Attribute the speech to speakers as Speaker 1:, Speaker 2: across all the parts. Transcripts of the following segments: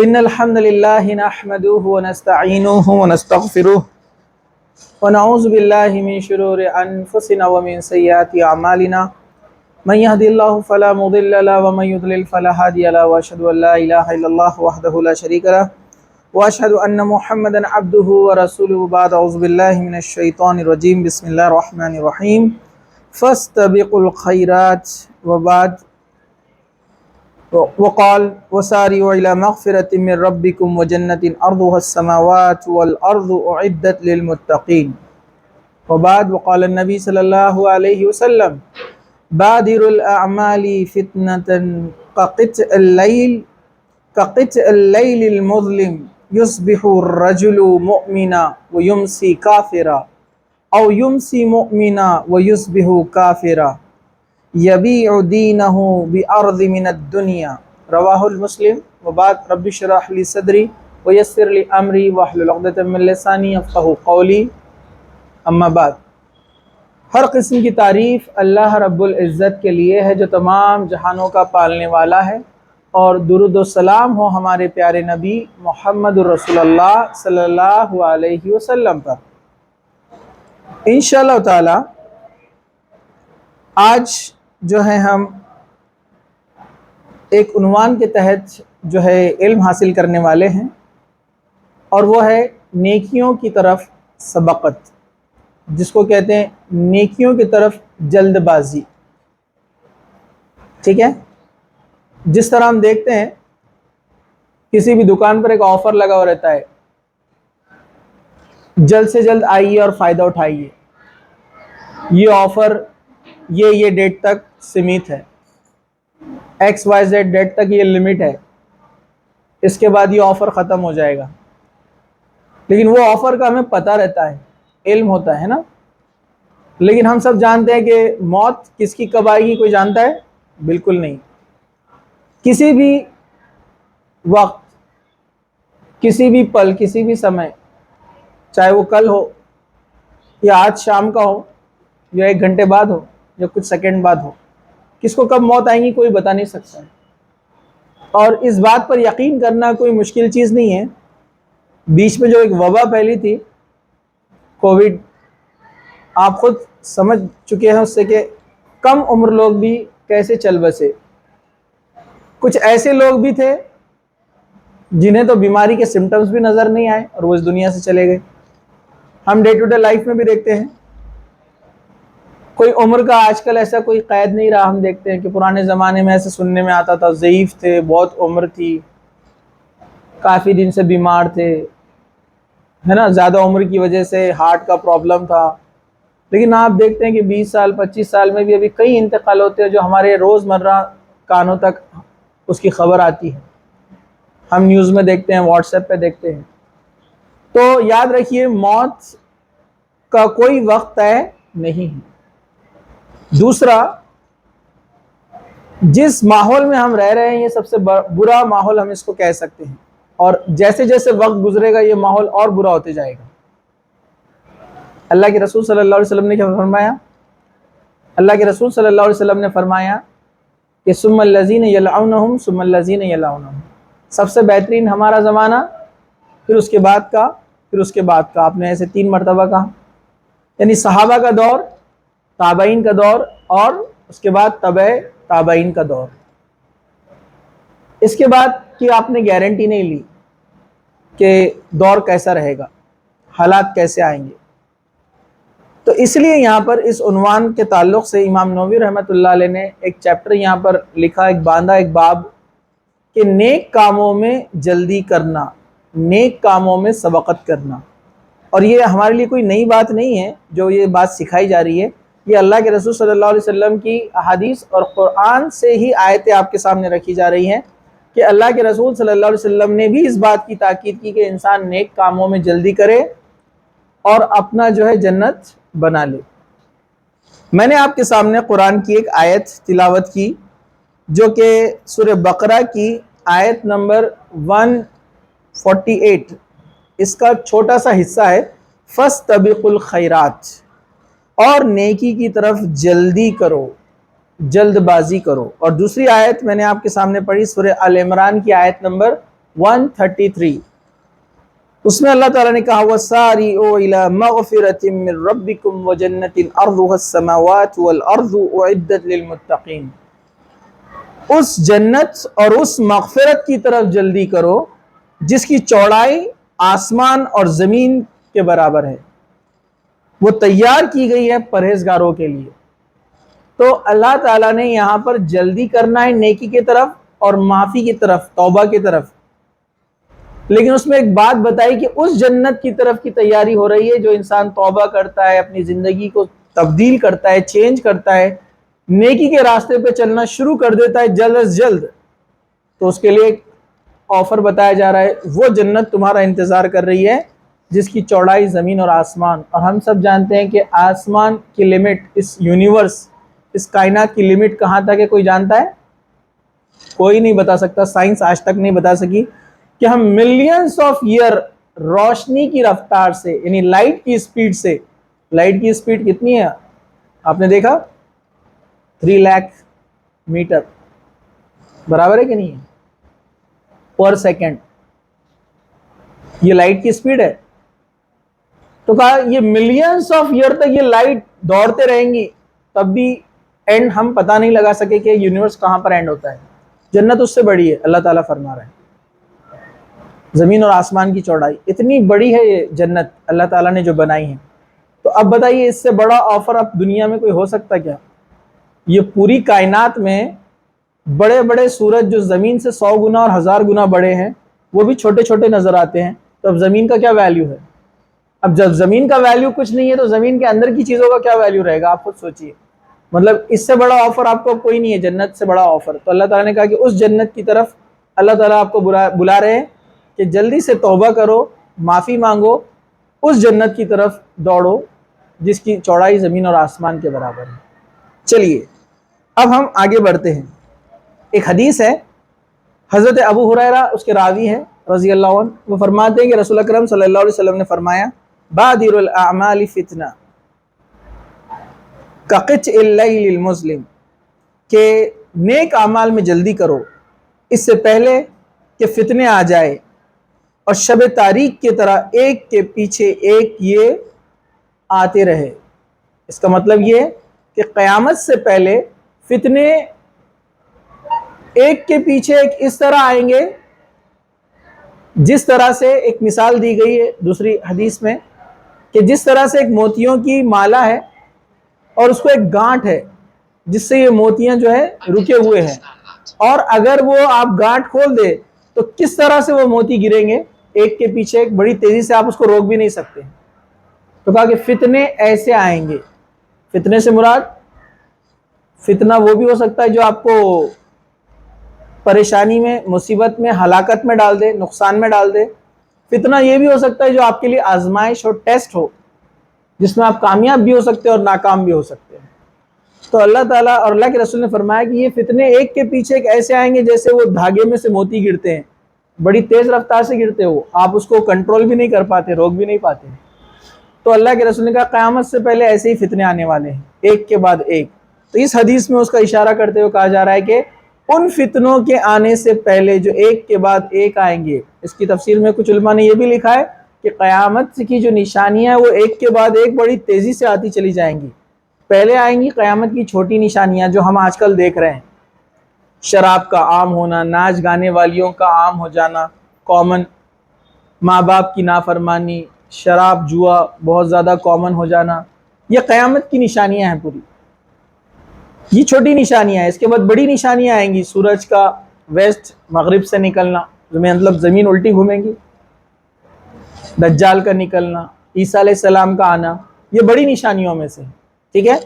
Speaker 1: إن الحمد لله نحمده ونستعينه ونستغفره ونعوذ بالله من شرور أنفسنا ومن سيئات أعمالنا من يهد الله فلا مضل له ومن يضلل فلا هادي له وأشهد أن لا إله إلا الله وحده لا شريك له وأشهد أن محمدا عبده ورسوله بعد أعوذ بالله من الشيطان الرجيم بسم الله الرحمن الرحيم فاستبقوا الخيرات وبعد وقال وسارعوا إلى مغفرة من ربكم وجنة أرضها السماوات والأرض أعدت للمتقين وبعد وقال النبي صلى الله عليه وسلم بادر الأعمال فتنة كقطع الليل المظلم يصبح الرجل مؤمنا ويمسي كافرا أو يمسي مؤمنا ويصبح كافرا يبيع دينه بأرض من الدنيا رواه المسلم وبعد رب اشرح لي صدري ويسر لي أمري واحلل عقدة من لساني يفقهوا قولي اما بعد ہر قسم کی تعریف اللہ رب العزت کے لیے ہے جو تمام جہانوں کا پالنے والا ہے، اور درود و سلام ہو ہمارے پیارے نبی محمد رسول اللہ صلی اللہ علیہ وسلم پر۔ انشاءاللہ تعالی آج جو ہے ہم ایک عنوان کے تحت جو ہے علم حاصل کرنے والے ہیں، اور وہ ہے نیکیوں کی طرف سبقت، جس کو کہتے ہیں نیکیوں کی طرف جلد بازی۔ ٹھیک ہے، جس طرح ہم دیکھتے ہیں کسی بھی دکان پر ایک آفر لگا ہوا رہتا ہے، جلد سے جلد آئیے اور فائدہ اٹھائیے، یہ آفر یہ ڈیٹ تک سمیت ہے، XYZ ڈیٹ تک یہ لمٹ ہے، اس کے بعد یہ آفر ختم ہو جائے گا۔ لیکن وہ آفر کا ہمیں پتہ رہتا ہے، علم ہوتا ہے نا، لیکن ہم سب جانتے ہیں کہ موت کس کی کب آئے گی کوئی جانتا ہے؟ بالکل نہیں۔ کسی بھی وقت، کسی بھی پل، کسی بھی سمے، چاہے وہ کل ہو یا آج شام کا ہو یا 1 گھنٹے بعد ہو یا کچھ سیکنڈ بعد ہو، کس کو کب موت آئیں گی کوئی بتا نہیں سکتا ہے۔ اور اس بات پر یقین کرنا کوئی مشکل چیز نہیں ہے۔ بیچ میں جو ایک وبا پھیلی تھی، کووڈ، آپ خود سمجھ چکے ہیں اس سے کہ کم عمر لوگ بھی کیسے چل بسے۔ کچھ ایسے لوگ بھی تھے جنہیں تو بیماری کے سمٹمز بھی نظر نہیں آئے اور وہ اس دنیا سے چلے گئے۔ ہم ڈے ٹو ڈے لائف میں بھی دیکھتے ہیں، کوئی عمر کا آج کل ایسا کوئی قید نہیں رہا۔ ہم دیکھتے ہیں کہ پرانے زمانے میں ایسے سننے میں آتا تھا، ضعیف تھے، بہت عمر تھی، کافی دن سے بیمار تھے، ہے نا، زیادہ عمر کی وجہ سے ہارٹ کا پرابلم تھا۔ لیکن آپ دیکھتے ہیں کہ 20 سال 25 سال میں بھی ابھی کئی انتقال ہوتے ہیں جو ہمارے روز مرہ کانوں تک اس کی خبر آتی ہے، ہم نیوز میں دیکھتے ہیں، واٹس ایپ پہ دیکھتے ہیں۔ تو یاد رکھیے، موت کا کوئی وقت طے نہیں ہے۔ دوسرا، جس ماحول میں ہم رہ رہے ہیں یہ سب سے برا ماحول ہم اس کو کہہ سکتے ہیں، اور جیسے جیسے وقت گزرے گا یہ ماحول اور برا ہوتے جائے گا۔ اللہ کے رسول صلی اللہ علیہ وسلم نے کیا فرمایا؟ اللہ کے رسول صلی اللہ علیہ وسلم نے فرمایا کہ ثم الذین یلعونہم ثم الذین یلعونہم، سب سے بہترین ہمارا زمانہ، پھر اس کے بعد کا، پھر اس کے بعد کا۔ آپ نے ایسے 3 مرتبہ کہا، یعنی صحابہ کا دور، تابعین کا دور، اور اس کے بعد تبع تابعین کا دور۔ اس کے بعد کی آپ نے گارنٹی نہیں لی کہ دور کیسا رہے گا، حالات کیسے آئیں گے۔ تو اس لیے یہاں پر اس عنوان کے تعلق سے امام نووی رحمۃ اللہ علیہ نے ایک چیپٹر یہاں پر لکھا، ایک باندھا، ایک باب، کہ نیک کاموں میں جلدی کرنا، نیک کاموں میں سبقت کرنا۔ اور یہ ہمارے لیے کوئی نئی بات نہیں ہے جو یہ بات سکھائی جا رہی ہے، یہ اللہ کے رسول صلی اللہ علیہ وسلم کی احادیث اور قرآن سے ہی آیتیں آپ کے سامنے رکھی جا رہی ہیں کہ اللہ کے رسول صلی اللہ علیہ وسلم نے بھی اس بات کی تاکید کی کہ انسان نیک کاموں میں جلدی کرے اور اپنا جو ہے جنت بنا لے۔ میں نے آپ کے سامنے قرآن کی ایک آیت تلاوت کی جو کہ سورہ بقرہ کی آیت نمبر 148، اس کا چھوٹا سا حصہ ہے، فَاسْتَبِقُوا الْخَيْرَاتِ، اور نیکی کی طرف جلدی کرو، جلد بازی کرو۔ اور دوسری آیت میں نے آپ کے سامنے پڑھی سورہ آل عمران کی آیت نمبر 133 اس میں اللہ تعالیٰ نے کہا وَسَارِعُوا إِلَىٰ مَغْفِرَةٍ مِّن رَّبِّكُمْ وَجَنَّةٍ عَرْضُهَا السَّمَاوَاتُ وَالْأَرْضُ أُعِدَّتْ لِلْمُتَّقِينَ، اس جنت اور اس مغفرت کی طرف جلدی کرو جس کی چوڑائی آسمان اور زمین کے برابر ہے، وہ تیار کی گئی ہے پرہیزگاروں کے لیے۔ تو اللہ تعالیٰ نے یہاں پر جلدی کرنا ہے نیکی کی طرف اور معافی کی طرف، توبہ کی طرف، لیکن اس میں ایک بات بتائی کہ اس جنت کی طرف کی تیاری ہو رہی ہے جو انسان توبہ کرتا ہے، اپنی زندگی کو تبدیل کرتا ہے، چینج کرتا ہے، نیکی کے راستے پہ چلنا شروع کر دیتا ہے جلد از جلد، تو اس کے لیے ایک آفر بتایا جا رہا ہے، وہ جنت تمہارا انتظار کر رہی ہے جس کی چوڑائی زمین اور آسمان، اور ہم سب جانتے ہیں کہ آسمان کی لمٹ، اس یونیورس، اس کائنات کی لمٹ کہاں تک ہے کوئی جانتا ہے؟ کوئی نہیں بتا سکتا، سائنس آج تک نہیں بتا سکی کہ ہم ملینز آف ایئر روشنی کی رفتار سے، یعنی لائٹ کی اسپیڈ سے، لائٹ کی اسپیڈ کتنی ہے آپ نے دیکھا؟ 3 لاکھ میٹر برابر ہے کہ نہیں ہے پر سیکنڈ، یہ لائٹ کی اسپیڈ ہے۔ تو کہا یہ ملینز آف ایئر تک یہ لائٹ دوڑتے رہیں گی، تب بھی اینڈ ہم پتہ نہیں لگا سکے کہ یونیورس کہاں پر اینڈ ہوتا ہے۔ جنت اس سے بڑی ہے، اللہ تعالیٰ فرما رہے ہیں، زمین اور آسمان کی چوڑائی اتنی بڑی ہے یہ جنت اللہ تعالیٰ نے جو بنائی ہے۔ تو اب بتائیے اس سے بڑا آفر اب دنیا میں کوئی ہو سکتا کیا؟ یہ پوری کائنات میں بڑے بڑے سورج جو زمین سے 100 گنا اور 1000 گنا بڑے ہیں، وہ بھی چھوٹے چھوٹے نظر آتے ہیں، تو اب زمین کا کیا ویلیو ہے؟ اب جب زمین کا ویلیو کچھ نہیں ہے تو زمین کے اندر کی چیزوں کا کیا ویلیو رہے گا؟ آپ خود سوچئے، مطلب اس سے بڑا آفر آپ کو کوئی نہیں ہے، جنت سے بڑا آفر۔ تو اللہ تعالیٰ نے کہا کہ اس جنت کی طرف اللہ تعالیٰ آپ کو بلا رہے ہیں کہ جلدی سے توبہ کرو، معافی مانگو، اس جنت کی طرف دوڑو جس کی چوڑائی زمین اور آسمان کے برابر ہے۔ چلیے اب ہم آگے بڑھتے ہیں۔ ایک حدیث ہے، حضرت ابو ہریرہ اس کے راوی ہیں رضی اللہ عنہ، وہ فرماتے ہیں کہ رسول اکرم صلی اللہ علیہ وسلم نے فرمایا بادر الاعمال فتنہ کقطع اللیل المظلم، کہ نیک اعمال میں جلدی کرو اس سے پہلے کہ فتنے آ جائے اور شب تاریک کی طرح ایک کے پیچھے ایک یہ آتے رہے۔ اس کا مطلب یہ کہ قیامت سے پہلے فتنے ایک کے پیچھے ایک اس طرح آئیں گے جس طرح سے، ایک مثال دی گئی ہے دوسری حدیث میں کہ جس طرح سے ایک موتیوں کی مالا ہے اور اس کو ایک گانٹھ ہے جس سے یہ موتیاں جو ہے رکے ہوئے ہیں، اور اگر وہ آپ گانٹھ کھول دے تو کس طرح سے وہ موتی گریں گے ایک کے پیچھے ایک، بڑی تیزی سے، آپ اس کو روک بھی نہیں سکتے۔ تو کہا کہ فتنے ایسے آئیں گے۔ فتنے سے مراد فتنہ وہ بھی ہو سکتا ہے جو آپ کو پریشانی میں، مصیبت میں، ہلاکت میں ڈال دے، نقصان میں ڈال دے۔ فتنہ یہ بھی ہو سکتا ہے جو آپ کے لیے آزمائش ہو، ٹیسٹ ہو، جس میں آپ کامیاب بھی ہو سکتے ہیں اور ناکام بھی ہو سکتے ہیں۔ تو اللہ تعالیٰ اور اللہ کے رسول نے فرمایا کہ یہ فتنے ایک کے پیچھے ایک ایسے آئیں گے جیسے وہ دھاگے میں سے موتی گرتے ہیں، بڑی تیز رفتار سے گرتے ہو، آپ اس کو کنٹرول بھی نہیں کر پاتے، روک بھی نہیں پاتے۔ تو اللہ کے رسول نے کہا قیامت سے پہلے ایسے ہی فتنے آنے والے ہیں، ایک کے بعد ایک۔ تو اس حدیث میں اس کا اشارہ کرتے ہوئے کہا جا رہا ہے کہ ان فتنوں کے آنے سے پہلے جو ایک کے بعد ایک آئیں گے، اس کی تفسیر میں کچھ علماء نے یہ بھی لکھا ہے کہ قیامت کی جو نشانیاں وہ ایک کے بعد ایک بڑی تیزی سے آتی چلی جائیں گی۔ پہلے آئیں گی قیامت کی چھوٹی نشانیاں جو ہم آج کل دیکھ رہے ہیں، شراب کا عام ہونا، ناچ گانے والیوں کا عام ہو جانا، کامن، ماں باپ کی نافرمانی، شراب، جوا بہت زیادہ کامن ہو جانا، یہ قیامت کی نشانیاں ہیں پوری۔ یہ چھوٹی نشانیاں ہیں، اس کے بعد بڑی نشانیاں آئیں گی، سورج کا ویسٹ مغرب سے نکلنا، مطلب زمین الٹی گھومیں گی، دجال کا نکلنا، عیسیٰ علیہ السلام کا آنا، یہ بڑی نشانیوں میں سے، ٹھیک ہے۔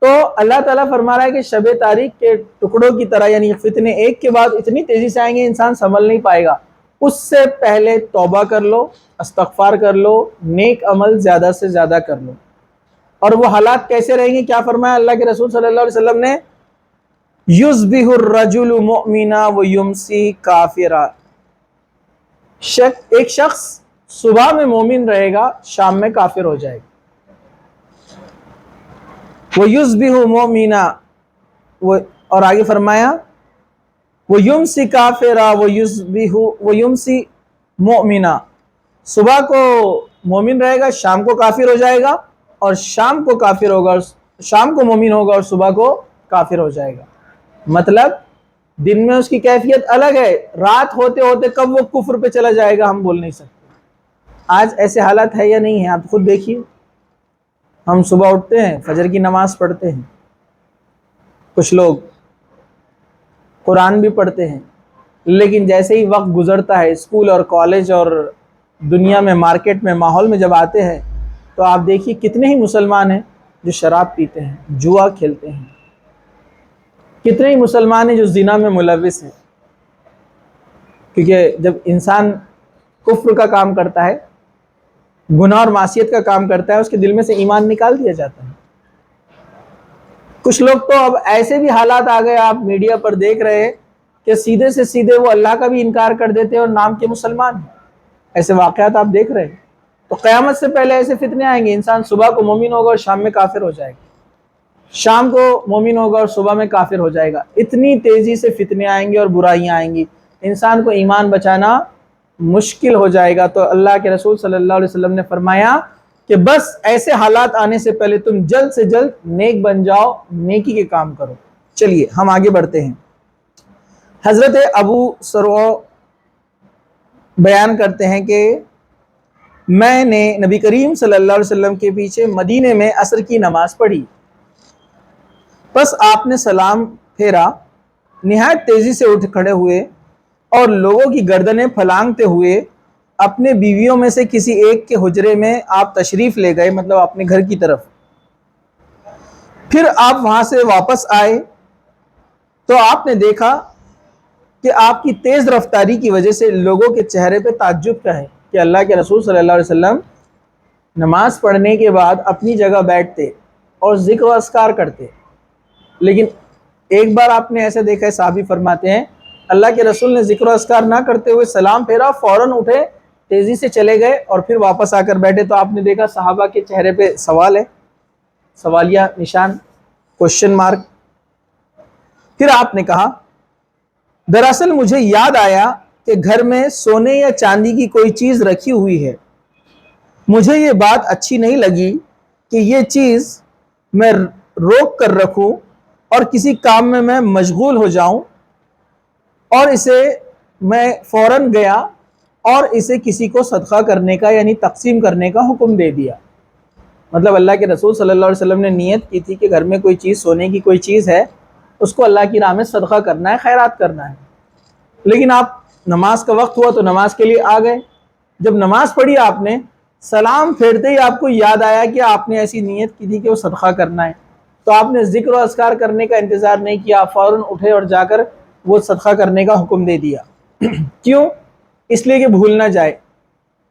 Speaker 1: تو اللہ تعالیٰ فرما رہا ہے کہ شب تاریک کے ٹکڑوں کی طرح، یعنی فتنے ایک کے بعد اتنی تیزی سے آئیں گے انسان سنبھل نہیں پائے گا، اس سے پہلے توبہ کر لو، استغفار کر لو، نیک عمل زیادہ سے زیادہ کر لو۔ اور وہ حالات کیسے رہیں گے؟ کیا فرمایا اللہ کے رسول صلی اللہ علیہ وسلم نے؟ یصبح الرجل مؤمنا ویمسی کافرا، ایک شخص صبح میں مومن رہے گا، شام میں کافر ہو جائے گا۔ وَيُصْبِحُ مُؤْمِنًا، اور آگے فرمایا وَيُمْسِي کافرا وَيُمْسِي مُؤْمِنًا، صبح کو مومن رہے گا، شام کو کافر ہو جائے گا، اور شام کو کافر ہوگا، شام کو مومن ہوگا اور صبح کو کافر ہو جائے گا۔ مطلب دن میں اس کی کیفیت الگ ہے، رات ہوتے ہوتے کب وہ کفر پہ چلا جائے گا ہم بول نہیں سکتے۔ آج ایسے حالات ہے یا نہیں ہے؟ آپ خود دیکھیے، ہم صبح اٹھتے ہیں، فجر کی نماز پڑھتے ہیں، کچھ لوگ قرآن بھی پڑھتے ہیں، لیکن جیسے ہی وقت گزرتا ہے، اسکول اور کالج اور دنیا میں، مارکیٹ میں، ماحول میں جب آتے ہیں، تو آپ دیکھیے کتنے ہی مسلمان ہیں جو شراب پیتے ہیں، جوا کھیلتے ہیں، کتنے ہی مسلمان ہیں جو زنا میں ملوث ہیں۔ کیونکہ جب انسان کفر کا کام کرتا ہے، گناہ اور معصیت کا کام کرتا ہے، اس کے دل میں سے ایمان نکال دیا جاتا ہے۔ کچھ لوگ تو اب ایسے بھی حالات آ گئے، آپ میڈیا پر دیکھ رہے ہیں کہ سیدھے سے سیدھے وہ اللہ کا بھی انکار کر دیتے ہیں اور نام کے مسلمان ہیں۔ ایسے واقعات آپ دیکھ رہے ہیں۔ تو قیامت سے پہلے ایسے فتنے آئیں گے، انسان صبح کو مومن ہوگا اور شام میں کافر ہو جائے گا، شام کو مومن ہوگا اور صبح میں کافر ہو جائے گا۔ اتنی تیزی سے فتنے آئیں گے اور برائیاں آئیں گی، انسان کو ایمان بچانا مشکل ہو جائے گا۔ تو اللہ کے رسول صلی اللہ علیہ وسلم نے فرمایا کہ بس ایسے حالات آنے سے پہلے تم جلد سے جلد نیک بن جاؤ، نیکی کے کام کرو۔ چلیے ہم آگے بڑھتے ہیں۔ حضرت ابو سرو بیان کرتے ہیں کہ میں نے نبی کریم صلی اللہ علیہ وسلم کے پیچھے مدینے میں عصر کی نماز پڑھی، بس آپ نے سلام پھیرا، نہایت تیزی سے اٹھ کھڑے ہوئے اور لوگوں کی گردنیں پھلانگتے ہوئے اپنے بیویوں میں سے کسی ایک کے حجرے میں آپ تشریف لے گئے، مطلب اپنے گھر کی طرف۔ پھر آپ وہاں سے واپس آئے تو آپ نے دیکھا کہ آپ کی تیز رفتاری کی وجہ سے لوگوں کے چہرے پہ تعجب کا ہے کہ اللہ کے رسول صلی اللہ علیہ وسلم نماز پڑھنے کے بعد اپنی جگہ بیٹھتے اور ذکر و اذکار کرتے، لیکن ایک بار آپ نے ایسے دیکھا ہے، صحابی فرماتے ہیں اللہ کے رسول نے ذکر و اذکار نہ کرتے ہوئے سلام پھیرا، فوراً اٹھے، تیزی سے چلے گئے اور پھر واپس آ کر بیٹھے۔ تو آپ نے دیکھا صحابہ کے چہرے پہ سوال ہے، سوالیہ نشان، کوشچن مارک۔ پھر آپ نے کہا دراصل مجھے یاد آیا کہ گھر میں سونے یا چاندی کی کوئی چیز رکھی ہوئی ہے، مجھے یہ بات اچھی نہیں لگی کہ یہ چیز میں روک کر رکھوں اور کسی کام میں میں مشغول ہو جاؤں، اور اسے میں فوراً گیا اور اسے کسی کو صدقہ کرنے کا یعنی تقسیم کرنے کا حکم دے دیا۔ مطلب اللہ کے رسول صلی اللہ علیہ وسلم نے نیت کی تھی کہ گھر میں کوئی چیز، سونے کی کوئی چیز ہے، اس کو اللہ کی راہ میں صدقہ کرنا ہے، خیرات کرنا ہے، لیکن آپ نماز کا وقت ہوا تو نماز کے لیے آ گئے۔ جب نماز پڑھی آپ نے، سلام پھیرتے ہی آپ کو یاد آیا کہ آپ نے ایسی نیت کی تھی کہ وہ صدقہ کرنا ہے، تو آپ نے ذکر و اذکار کرنے کا انتظار نہیں کیا، آپ فوراً اٹھے اور جا کر وہ صدقہ کرنے کا حکم دے دیا۔ کیوں؟ اس لیے کہ بھول نہ جائے۔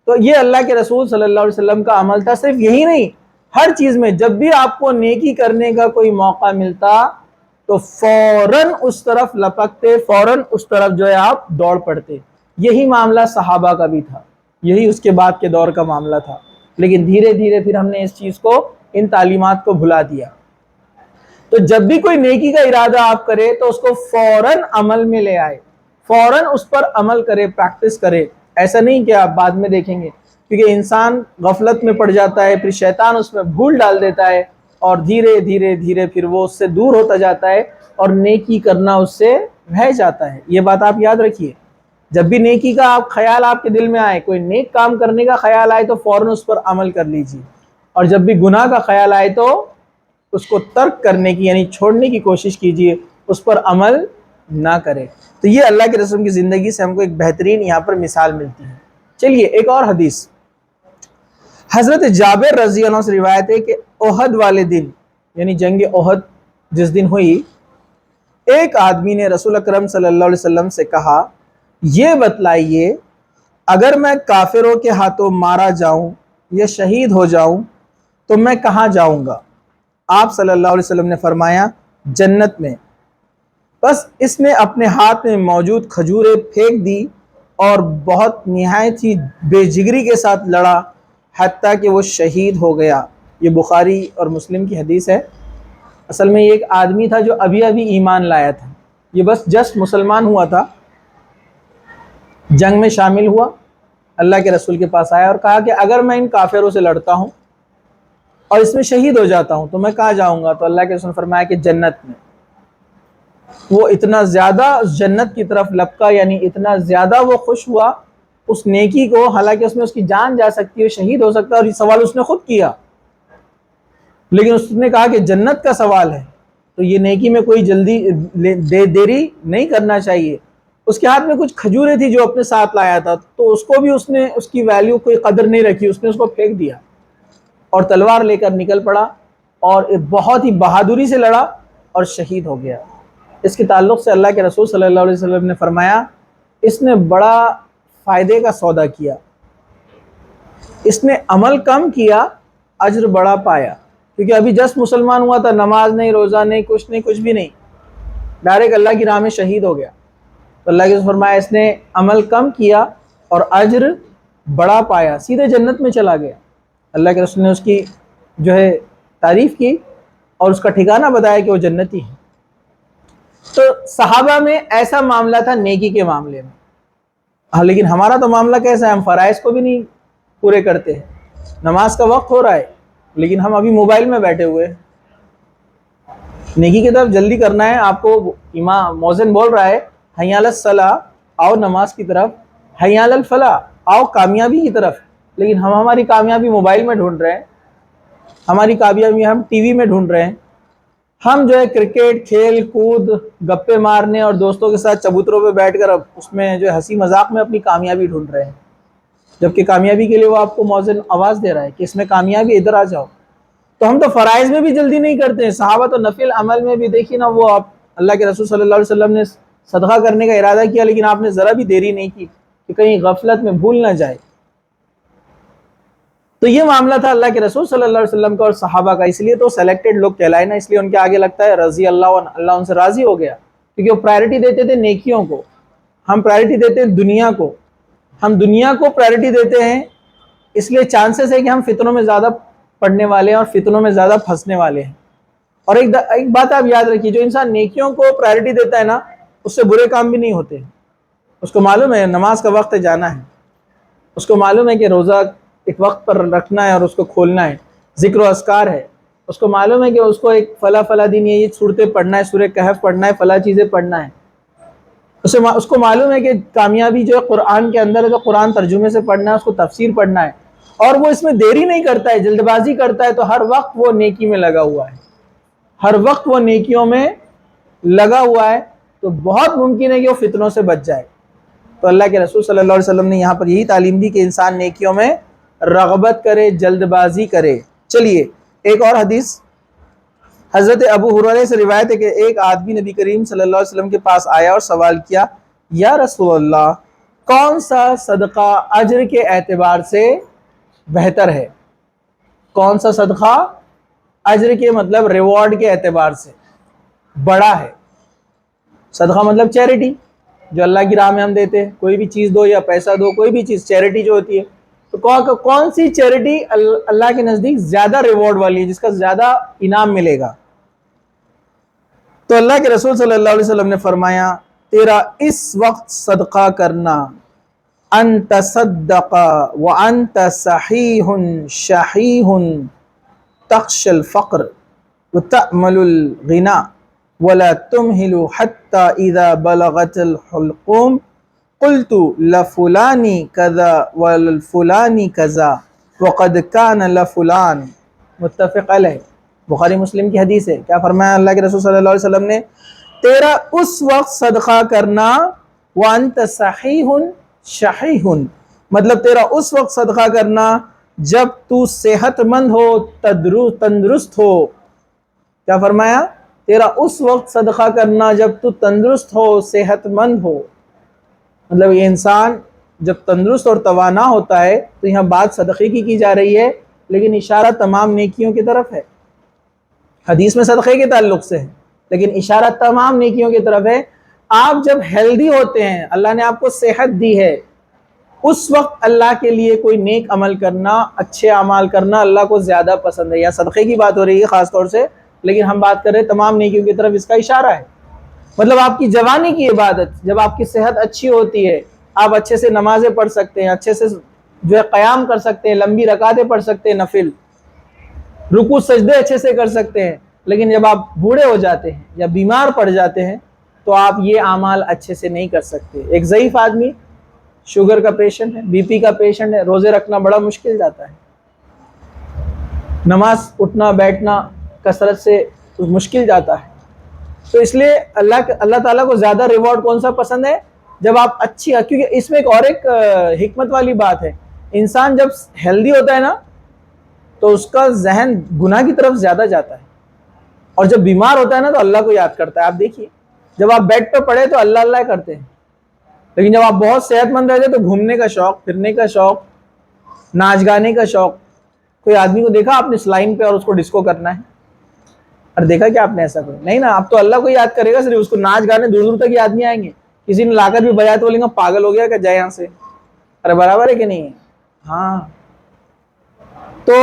Speaker 1: تو یہ اللہ کے رسول صلی اللہ علیہ وسلم کا عمل تھا۔ صرف یہی نہیں، ہر چیز میں جب بھی آپ کو نیکی کرنے کا کوئی موقع ملتا تو فوراً اس طرف لپکتے، فوراً اس طرف جو ہے آپ دوڑ پڑتے۔ یہی معاملہ صحابہ کا بھی تھا، یہی اس کے بعد کے دور کا معاملہ تھا، لیکن دھیرے دھیرے پھر ہم نے اس چیز کو، ان تعلیمات کو بھلا دیا۔ تو جب بھی کوئی نیکی کا ارادہ آپ کرے تو اس کو فوراً عمل میں لے آئے، فوراً اس پر عمل کرے، پریکٹس کرے۔ ایسا نہیں کہ آپ بعد میں دیکھیں گے، کیونکہ انسان غفلت میں پڑ جاتا ہے، پھر شیطان اس میں بھول ڈال دیتا ہے اور دھیرے دھیرے دھیرے پھر وہ اس سے دور ہوتا جاتا ہے اور نیکی کرنا اس سے رہ جاتا ہے۔ یہ بات آپ یاد رکھیے، جب بھی نیکی کا آپ خیال آپ کے دل میں آئے، کوئی نیک کام کرنے کا خیال آئے تو فوراً اس پر عمل کر لیجیے، اور جب بھی گناہ کا خیال آئے تو اس کو ترک کرنے کی یعنی چھوڑنے کی کوشش کیجیے، اس پر عمل نہ کرے۔ تو یہ اللہ کے رسول کی زندگی سے ہم کو ایک بہترین یہاں پر مثال ملتی ہے۔ چلیے ایک اور حدیث، حضرت جابر رضی اللہ عنہ سے روایت ہے کہ احد والے دن یعنی جنگ احد جس دن ہوئی، ایک آدمی نے رسول اکرم صلی اللہ علیہ وسلم سے کہا یہ بتلائیے اگر میں کافروں کے ہاتھوں مارا جاؤں یا شہید ہو جاؤں تو میں کہاں جاؤں گا؟ آپ صلی اللہ علیہ وسلم نے فرمایا جنت میں۔ بس اس نے اپنے ہاتھ میں موجود کھجوریں پھینک دی اور بہت نہایت ہی بے جگری کے ساتھ لڑا حتیٰ کہ وہ شہید ہو گیا۔ یہ بخاری اور مسلم کی حدیث ہے۔ اصل میں یہ ایک آدمی تھا جو ابھی ابھی ایمان لایا تھا، یہ بس جسٹ مسلمان ہوا تھا، جنگ میں شامل ہوا، اللہ کے رسول کے پاس آیا اور کہا کہ اگر میں ان کافروں سے لڑتا ہوں اور اس میں شہید ہو جاتا ہوں تو میں کہاں جاؤں گا؟ تو اللہ کے رسول نے فرمایا کہ جنت میں۔ وہ اتنا زیادہ جنت کی طرف لپکا، یعنی اتنا زیادہ وہ خوش ہوا اس نیکی کو، حالانکہ اس میں اس کی جان جا سکتی ہے، شہید ہو سکتا ہے، اور یہ سوال اس نے خود کیا، لیکن اس نے کہا کہ جنت کا سوال ہے تو یہ نیکی میں کوئی جلدی دیری نہیں کرنا چاہیے۔ اس کے ہاتھ میں کچھ کھجوریں تھی جو اپنے ساتھ لایا تھا، تو اس کو بھی اس نے اس کی ویلیو کوئی قدر نہیں رکھی، اس نے اس کو پھینک دیا اور تلوار لے کر نکل پڑا اور بہت ہی بہادری سے لڑا اور شہید ہو گیا۔ اس کے تعلق سے اللہ کے رسول صلی اللہ علیہ وسلم نے فرمایا اس نے بڑا فائدے کا سودا کیا، اس نے عمل کم کیا، اجر بڑا پایا، کیونکہ ابھی جس مسلمان ہوا تھا، نماز نہیں، روزہ نہیں، کچھ بھی نہیں، ڈائریکٹ اللہ کی راہ میں شہید ہو گیا۔ تو اللہ کے رسول فرمایا اس نے عمل کم کیا اور اجر بڑا پایا، سیدھے جنت میں چلا گیا۔ اللہ کے رسول نے اس کی جو ہے تعریف کی اور اس کا ٹھکانہ بتایا کہ وہ جنتی ہے۔ تو صحابہ میں ایسا معاملہ تھا نیکی کے معاملے میں، ہاں لیکن ہمارا تو معاملہ کیسا ہے؟ ہم فرائض کو بھی نہیں پورے کرتے ہیں، نماز کا وقت ہو رہا ہے لیکن ہم ابھی موبائل میں بیٹھے ہوئے ہیں۔ نیکی کی طرف جلدی کرنا ہے، آپ کو امام مؤذن بول رہا ہے حی علی الصلاۃ، آؤ نماز کی طرف، حی علی الفلاح، آؤ کامیابی کی طرف، لیکن ہم ہماری کامیابی موبائل میں ڈھونڈ رہے ہیں، ہماری کامیابی ہم ٹی وی میں ڈھونڈ رہے ہیں، ہم جو ہے کرکٹ، کھیل کود، گپے مارنے اور دوستوں کے ساتھ چبوتروں پہ بیٹھ کر اب اس میں جو ہے ہنسی مذاق میں اپنی کامیابی ڈھونڈ رہے ہیں، جبکہ کامیابی کے لیے وہ آپ کو مؤذن آواز دے رہا ہے کہ اس میں کامیابی، ادھر آ جاؤ۔ تو ہم تو فرائض میں بھی جلدی نہیں کرتے ہیں، صحابہ تو نفل عمل میں بھی دیکھیے نا، وہ آپ اللہ کے رسول صلی اللہ علیہ وسلم نے صدقہ کرنے کا ارادہ کیا لیکن آپ نے ذرا بھی دیری نہیں کی کہ کہیں غفلت میں بھول نہ جائے۔ تو یہ معاملہ تھا اللہ کے رسول صلی اللہ علیہ وسلم کا اور صحابہ کا، اس لیے تو سلیکٹڈ لوگ کہلائے نا، اس لیے ان کے آگے لگتا ہے رضی اللہ عنہ، اللہ ان سے راضی ہو گیا، کیونکہ وہ پرائرٹی دیتے تھے نیکیوں کو، ہم پرائرٹی دیتے ہیں دنیا کو، ہم دنیا کو پرائرٹی دیتے ہیں، اس لیے چانسز ہے کہ ہم فتنوں میں زیادہ پڑھنے والے ہیں اور فتنوں میں زیادہ پھنسنے والے ہیں۔ اور ایک بات آپ یاد رکھیے، جو انسان نیکیوں کو پرائرٹی دیتا ہے نا، اس سے برے کام بھی نہیں ہوتے، اس کو معلوم ہے نماز کا وقت جانا ہے، اس کو معلوم ہے کہ روزہ ایک وقت پر رکھنا ہے اور اس کو کھولنا ہے، ذکر و اذکار ہے، اس کو معلوم ہے کہ اس کو ایک فلاں دن یہ صورتیں پڑھنا ہے، سورہ کہف پڑھنا ہے، فلاں چیزیں پڑھنا ہے، اس کو معلوم ہے کہ کامیابی جو ہے قرآن کے اندر ہے، تو قرآن ترجمے سے پڑھنا ہے، اس کو تفسیر پڑھنا ہے، اور وہ اس میں دیری نہیں کرتا ہے، جلد بازی کرتا ہے، تو ہر وقت وہ نیکی میں لگا ہوا ہے، ہر وقت وہ نیکیوں میں لگا ہوا ہے، تو بہت ممکن ہے کہ وہ فتنوں سے بچ جائے۔ تو اللہ کے رسول صلی اللہ علیہ وسلم نے یہاں پر یہی تعلیم دی کہ انسان نیکیوں میں رغبت کرے، جلد بازی کرے۔ چلیے ایک اور حدیث حضرت ابو ہریرہ سے روایت ہے کہ ایک آدمی نبی کریم صلی اللہ علیہ وسلم کے پاس آیا اور سوال کیا، یا رسول اللہ کون سا صدقہ اجر کے اعتبار سے بہتر ہے؟ کون سا صدقہ اجر کے مطلب ریوارڈ کے اعتبار سے بڑا ہے؟ صدقہ مطلب چیریٹی، جو اللہ کی راہ میں ہم دیتے ہیں، کوئی بھی چیز دو یا پیسہ دو، کوئی بھی چیز، چیریٹی جو ہوتی ہے، تو کون سی چیریٹی اللہ کے نزدیک زیادہ ریوارڈ والی ہے، جس کا زیادہ انعام ملے گا؟ تو اللہ کے رسول صلی اللہ علیہ وسلم نے فرمایا تیرا اس وقت صدقہ کرنا، ان تصدق وانت صحیح شحیح تخشى الفقر وتأمل الغنى ولا تمهل حتى إذا بلغت الحلقوم قلت لفلان كذا ولفلان كذا وقد كان لفلان، متفق علیہ، بخاری مسلم کی حدیث ہے۔ کیا فرمایا اللہ کے رسول صلی اللہ علیہ وسلم نے؟ تیرا اس وقت صدقہ کرنا، وانت صحیح شحیح، مطلب تیرا اس وقت صدقہ کرنا جب تو صحت مند ہو، تندرست ہو۔ کیا فرمایا؟ تیرا اس وقت صدقہ کرنا جب تو تندرست ہو، صحت مند ہو، مطلب یہ انسان جب تندرست اور توانا ہوتا ہے، تو یہاں بات صدقے کی جا رہی ہے لیکن اشارہ تمام نیکیوں کی طرف ہے، حدیث میں صدقے کے تعلق سے ہے لیکن اشارہ تمام نیکیوں کی طرف ہے۔ آپ جب ہیلدی ہوتے ہیں، اللہ نے آپ کو صحت دی ہے، اس وقت اللہ کے لیے کوئی نیک عمل کرنا، اچھے اعمال کرنا اللہ کو زیادہ پسند ہے۔ یا صدقے کی بات ہو رہی ہے خاص طور سے، لیکن ہم بات کر رہے ہیں تمام نیکیوں کی طرف، اس کا اشارہ ہے۔ مطلب آپ کی جوانی کی عبادت، جب آپ کی صحت اچھی ہوتی ہے، آپ اچھے سے نمازیں پڑھ سکتے ہیں، اچھے سے جو ہے قیام کر سکتے ہیں، لمبی رکعتیں پڑھ سکتے ہیں، نفل رکوع سجدے اچھے سے کر سکتے ہیں. لیکن جب آپ بوڑھے ہو جاتے ہیں یا بیمار پڑ جاتے ہیں تو آپ یہ اعمال اچھے سے نہیں کر سکتے. ایک ضعیف آدمی، شوگر کا پیشنٹ ہے، بی پی کا پیشنٹ ہے، روزے رکھنا بڑا مشکل جاتا ہے، نماز اٹھنا بیٹھنا کثرت سے مشکل جاتا ہے. تو اس لیے اللہ تعالیٰ کو زیادہ ریوارڈ کون سا پسند ہے؟ جب آپ اچھی، کیونکہ اس میں ایک حکمت والی بات ہے. انسان جب ہیلدی ہوتا ہے نا تو اس کا ذہن گناہ کی طرف زیادہ جاتا ہے، اور جب بیمار ہوتا ہے نا تو اللہ کو یاد کرتا ہے. آپ دیکھیے جب آپ بیڈ پہ پڑے تو اللہ اللہ کرتے ہیں، لیکن جب آپ بہت صحت مند رہتے تو گھومنے کا شوق، پھرنے کا شوق، ناچ گانے کا شوق. کوئی آدمی کو دیکھا آپ نے سلائن پہ اور اس کو ڈسکو کرنا ہے؟ اور دیکھا کہ آپ نے ایسا کوئی نہیں نا. آپ تو اللہ کو یاد کرے گا صرف، اس کو ناچ گانے دور دور تک یاد نہیں آئیں گے. کسی نے لا کر بھی بجایا تو بولیں گے پاگل ہو گیا کہ جائے یہاں سے. ارے برابر ہے کہ نہیں ہے؟ ہاں. تو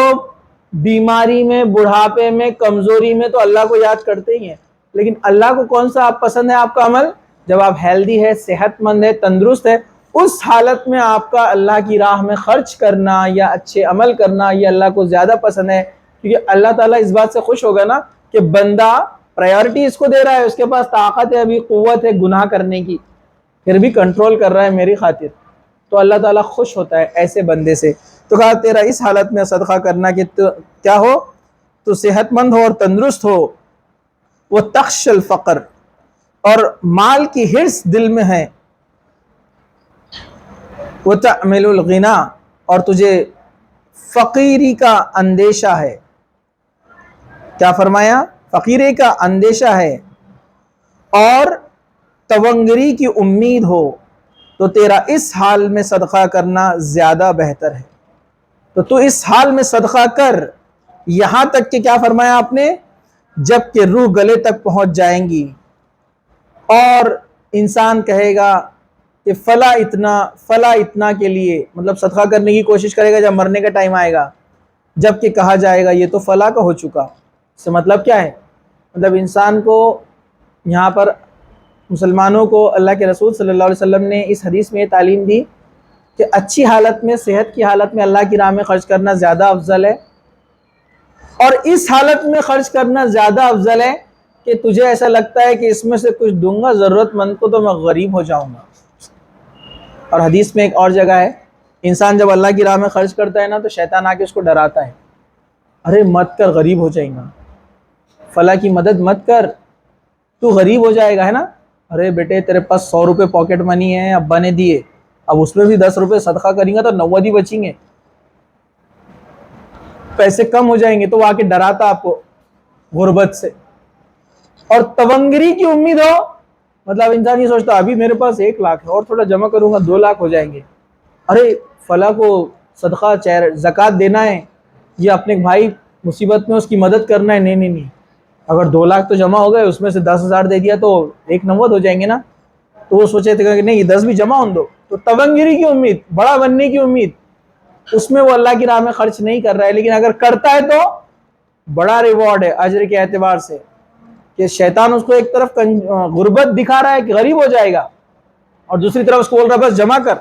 Speaker 1: بیماری میں، بڑھاپے میں، کمزوری میں تو اللہ کو یاد کرتے ہی ہیں، لیکن اللہ کو کون سا آپ پسند ہے آپ کا عمل؟ جب آپ ہیلدی ہے، صحت مند ہے، تندرست ہے، اس حالت میں آپ کا اللہ کی راہ میں خرچ کرنا یا اچھے عمل کرنا یہ اللہ کو زیادہ پسند ہے. کیونکہ اللہ تعالیٰ اس بات سے خوش ہوگا نا کہ بندہ پرائیورٹی اس کو دے رہا ہے، اس کے پاس طاقت ہے، ابھی قوت ہے گناہ کرنے کی، پھر بھی کنٹرول کر رہا ہے میری خاطر، تو اللہ تعالیٰ خوش ہوتا ہے ایسے بندے سے. تو کہا تیرا اس حالت میں صدقہ کرنا کہ تو کیا ہو، تو صحت مند ہو اور تندرست ہو. وہ تخش الفقر، اور مال کی حرص دل میں ہے. وہ تعمل الغنا، اور تجھے فقیری کا اندیشہ ہے. کیا فرمایا؟ فقیری کا اندیشہ ہے اور تونگری کی امید ہو، تو تیرا اس حال میں صدقہ کرنا زیادہ بہتر ہے. تو اس حال میں صدقہ کر، یہاں تک کہ کیا فرمایا آپ نے؟ جب کہ روح گلے تک پہنچ جائیں گی اور انسان کہے گا کہ فلا اتنا کے لیے، مطلب صدقہ کرنے کی کوشش کرے گا جب مرنے کا ٹائم آئے گا، جب کہ کہا جائے گا یہ تو فلا کا ہو چکا. اس سے مطلب کیا ہے؟ مطلب انسان کو یہاں پر مسلمانوں کو اللہ کے رسول صلی اللہ علیہ وسلم نے اس حدیث میں یہ تعلیم دی کہ اچھی حالت میں، صحت کی حالت میں اللہ کی راہ میں خرچ کرنا زیادہ افضل ہے، اور اس حالت میں خرچ کرنا زیادہ افضل ہے کہ تجھے ایسا لگتا ہے کہ اس میں سے کچھ دوں گا ضرورت مند کو تو میں غریب ہو جاؤں گا. اور حدیث میں ایک اور جگہ ہے، انسان جب اللہ کی راہ میں خرچ کرتا ہے نا تو شیطان آ کے اس کو ڈراتا ہے، ارے مت کر غریب ہو جائیں گا، فلاں کی مدد مت کر تو غریب ہو جائے گا، ہے نا. ارے بیٹے تیرے پاس 100 روپے پاکٹ منی ہے، ابا نے دیے، اب اس میں بھی 10 روپے صدقہ کریں گا تو 90 ہی بچیں گے، پیسے کم ہو جائیں گے. تو وہ آ کے ڈراتا آپ کو غربت سے. اور تونگری کی امید ہو، مطلب انسان یہ سوچتا ابھی میرے پاس 1 لاکھ ہے اور تھوڑا جمع کروں گا 2 لاکھ ہو جائیں گے، ارے فلاں کو صدقہ زکوٰۃ دینا ہے یا اپنے بھائی مصیبت میں اس کی مدد کرنا ہے. نہیں، اگر 2 لاکھ تو جمع ہو گئے، اس میں سے 10,000 دے دیا تو 1,90 ہو جائیں گے نا. تو وہ سوچے تھے کہ نہیں یہ 10 بھی جمع ہوں دو. تو تونگری کی امید، بڑا بننے کی امید، اس میں وہ اللہ کی راہ میں خرچ نہیں کر رہا ہے. لیکن اگر کرتا ہے تو بڑا ریوارڈ ہے اجر کے اعتبار سے، کہ شیطان اس کو ایک طرف غربت دکھا رہا ہے کہ غریب ہو جائے گا، اور دوسری طرف اس کو بول رہا ہے بس جمع کر،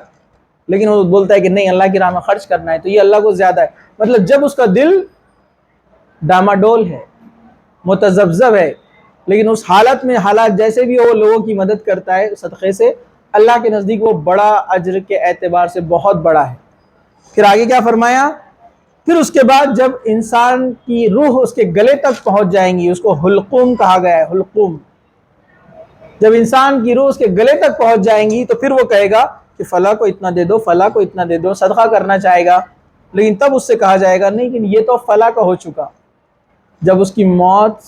Speaker 1: لیکن وہ بولتا ہے کہ نہیں اللہ کی راہ میں خرچ کرنا ہے. تو یہ اللہ کو زیادہ ہے. مطلب جب اس کا دل ڈاماڈول ہے، متذبذب ہے، لیکن اس حالت میں، حالات جیسے بھی وہ لوگوں کی مدد کرتا ہے صدقے سے، اللہ کے نزدیک وہ بڑا اجر کے اعتبار سے بہت بڑا ہے. پھر آگے کیا فرمایا؟ پھر اس کے بعد جب انسان کی روح اس کے گلے تک پہنچ جائیں گی، اس کو حلقوم کہا گیا ہے، حلقوم. جب انسان کی روح اس کے گلے تک پہنچ جائیں گی تو پھر وہ کہے گا کہ فلاں کو اتنا دے دو، فلاں کو اتنا دے دو، صدقہ کرنا چاہے گا. لیکن تب اس سے کہا جائے گا نہیں کہ یہ تو فلاں کا ہو چکا. جب اس کی موت،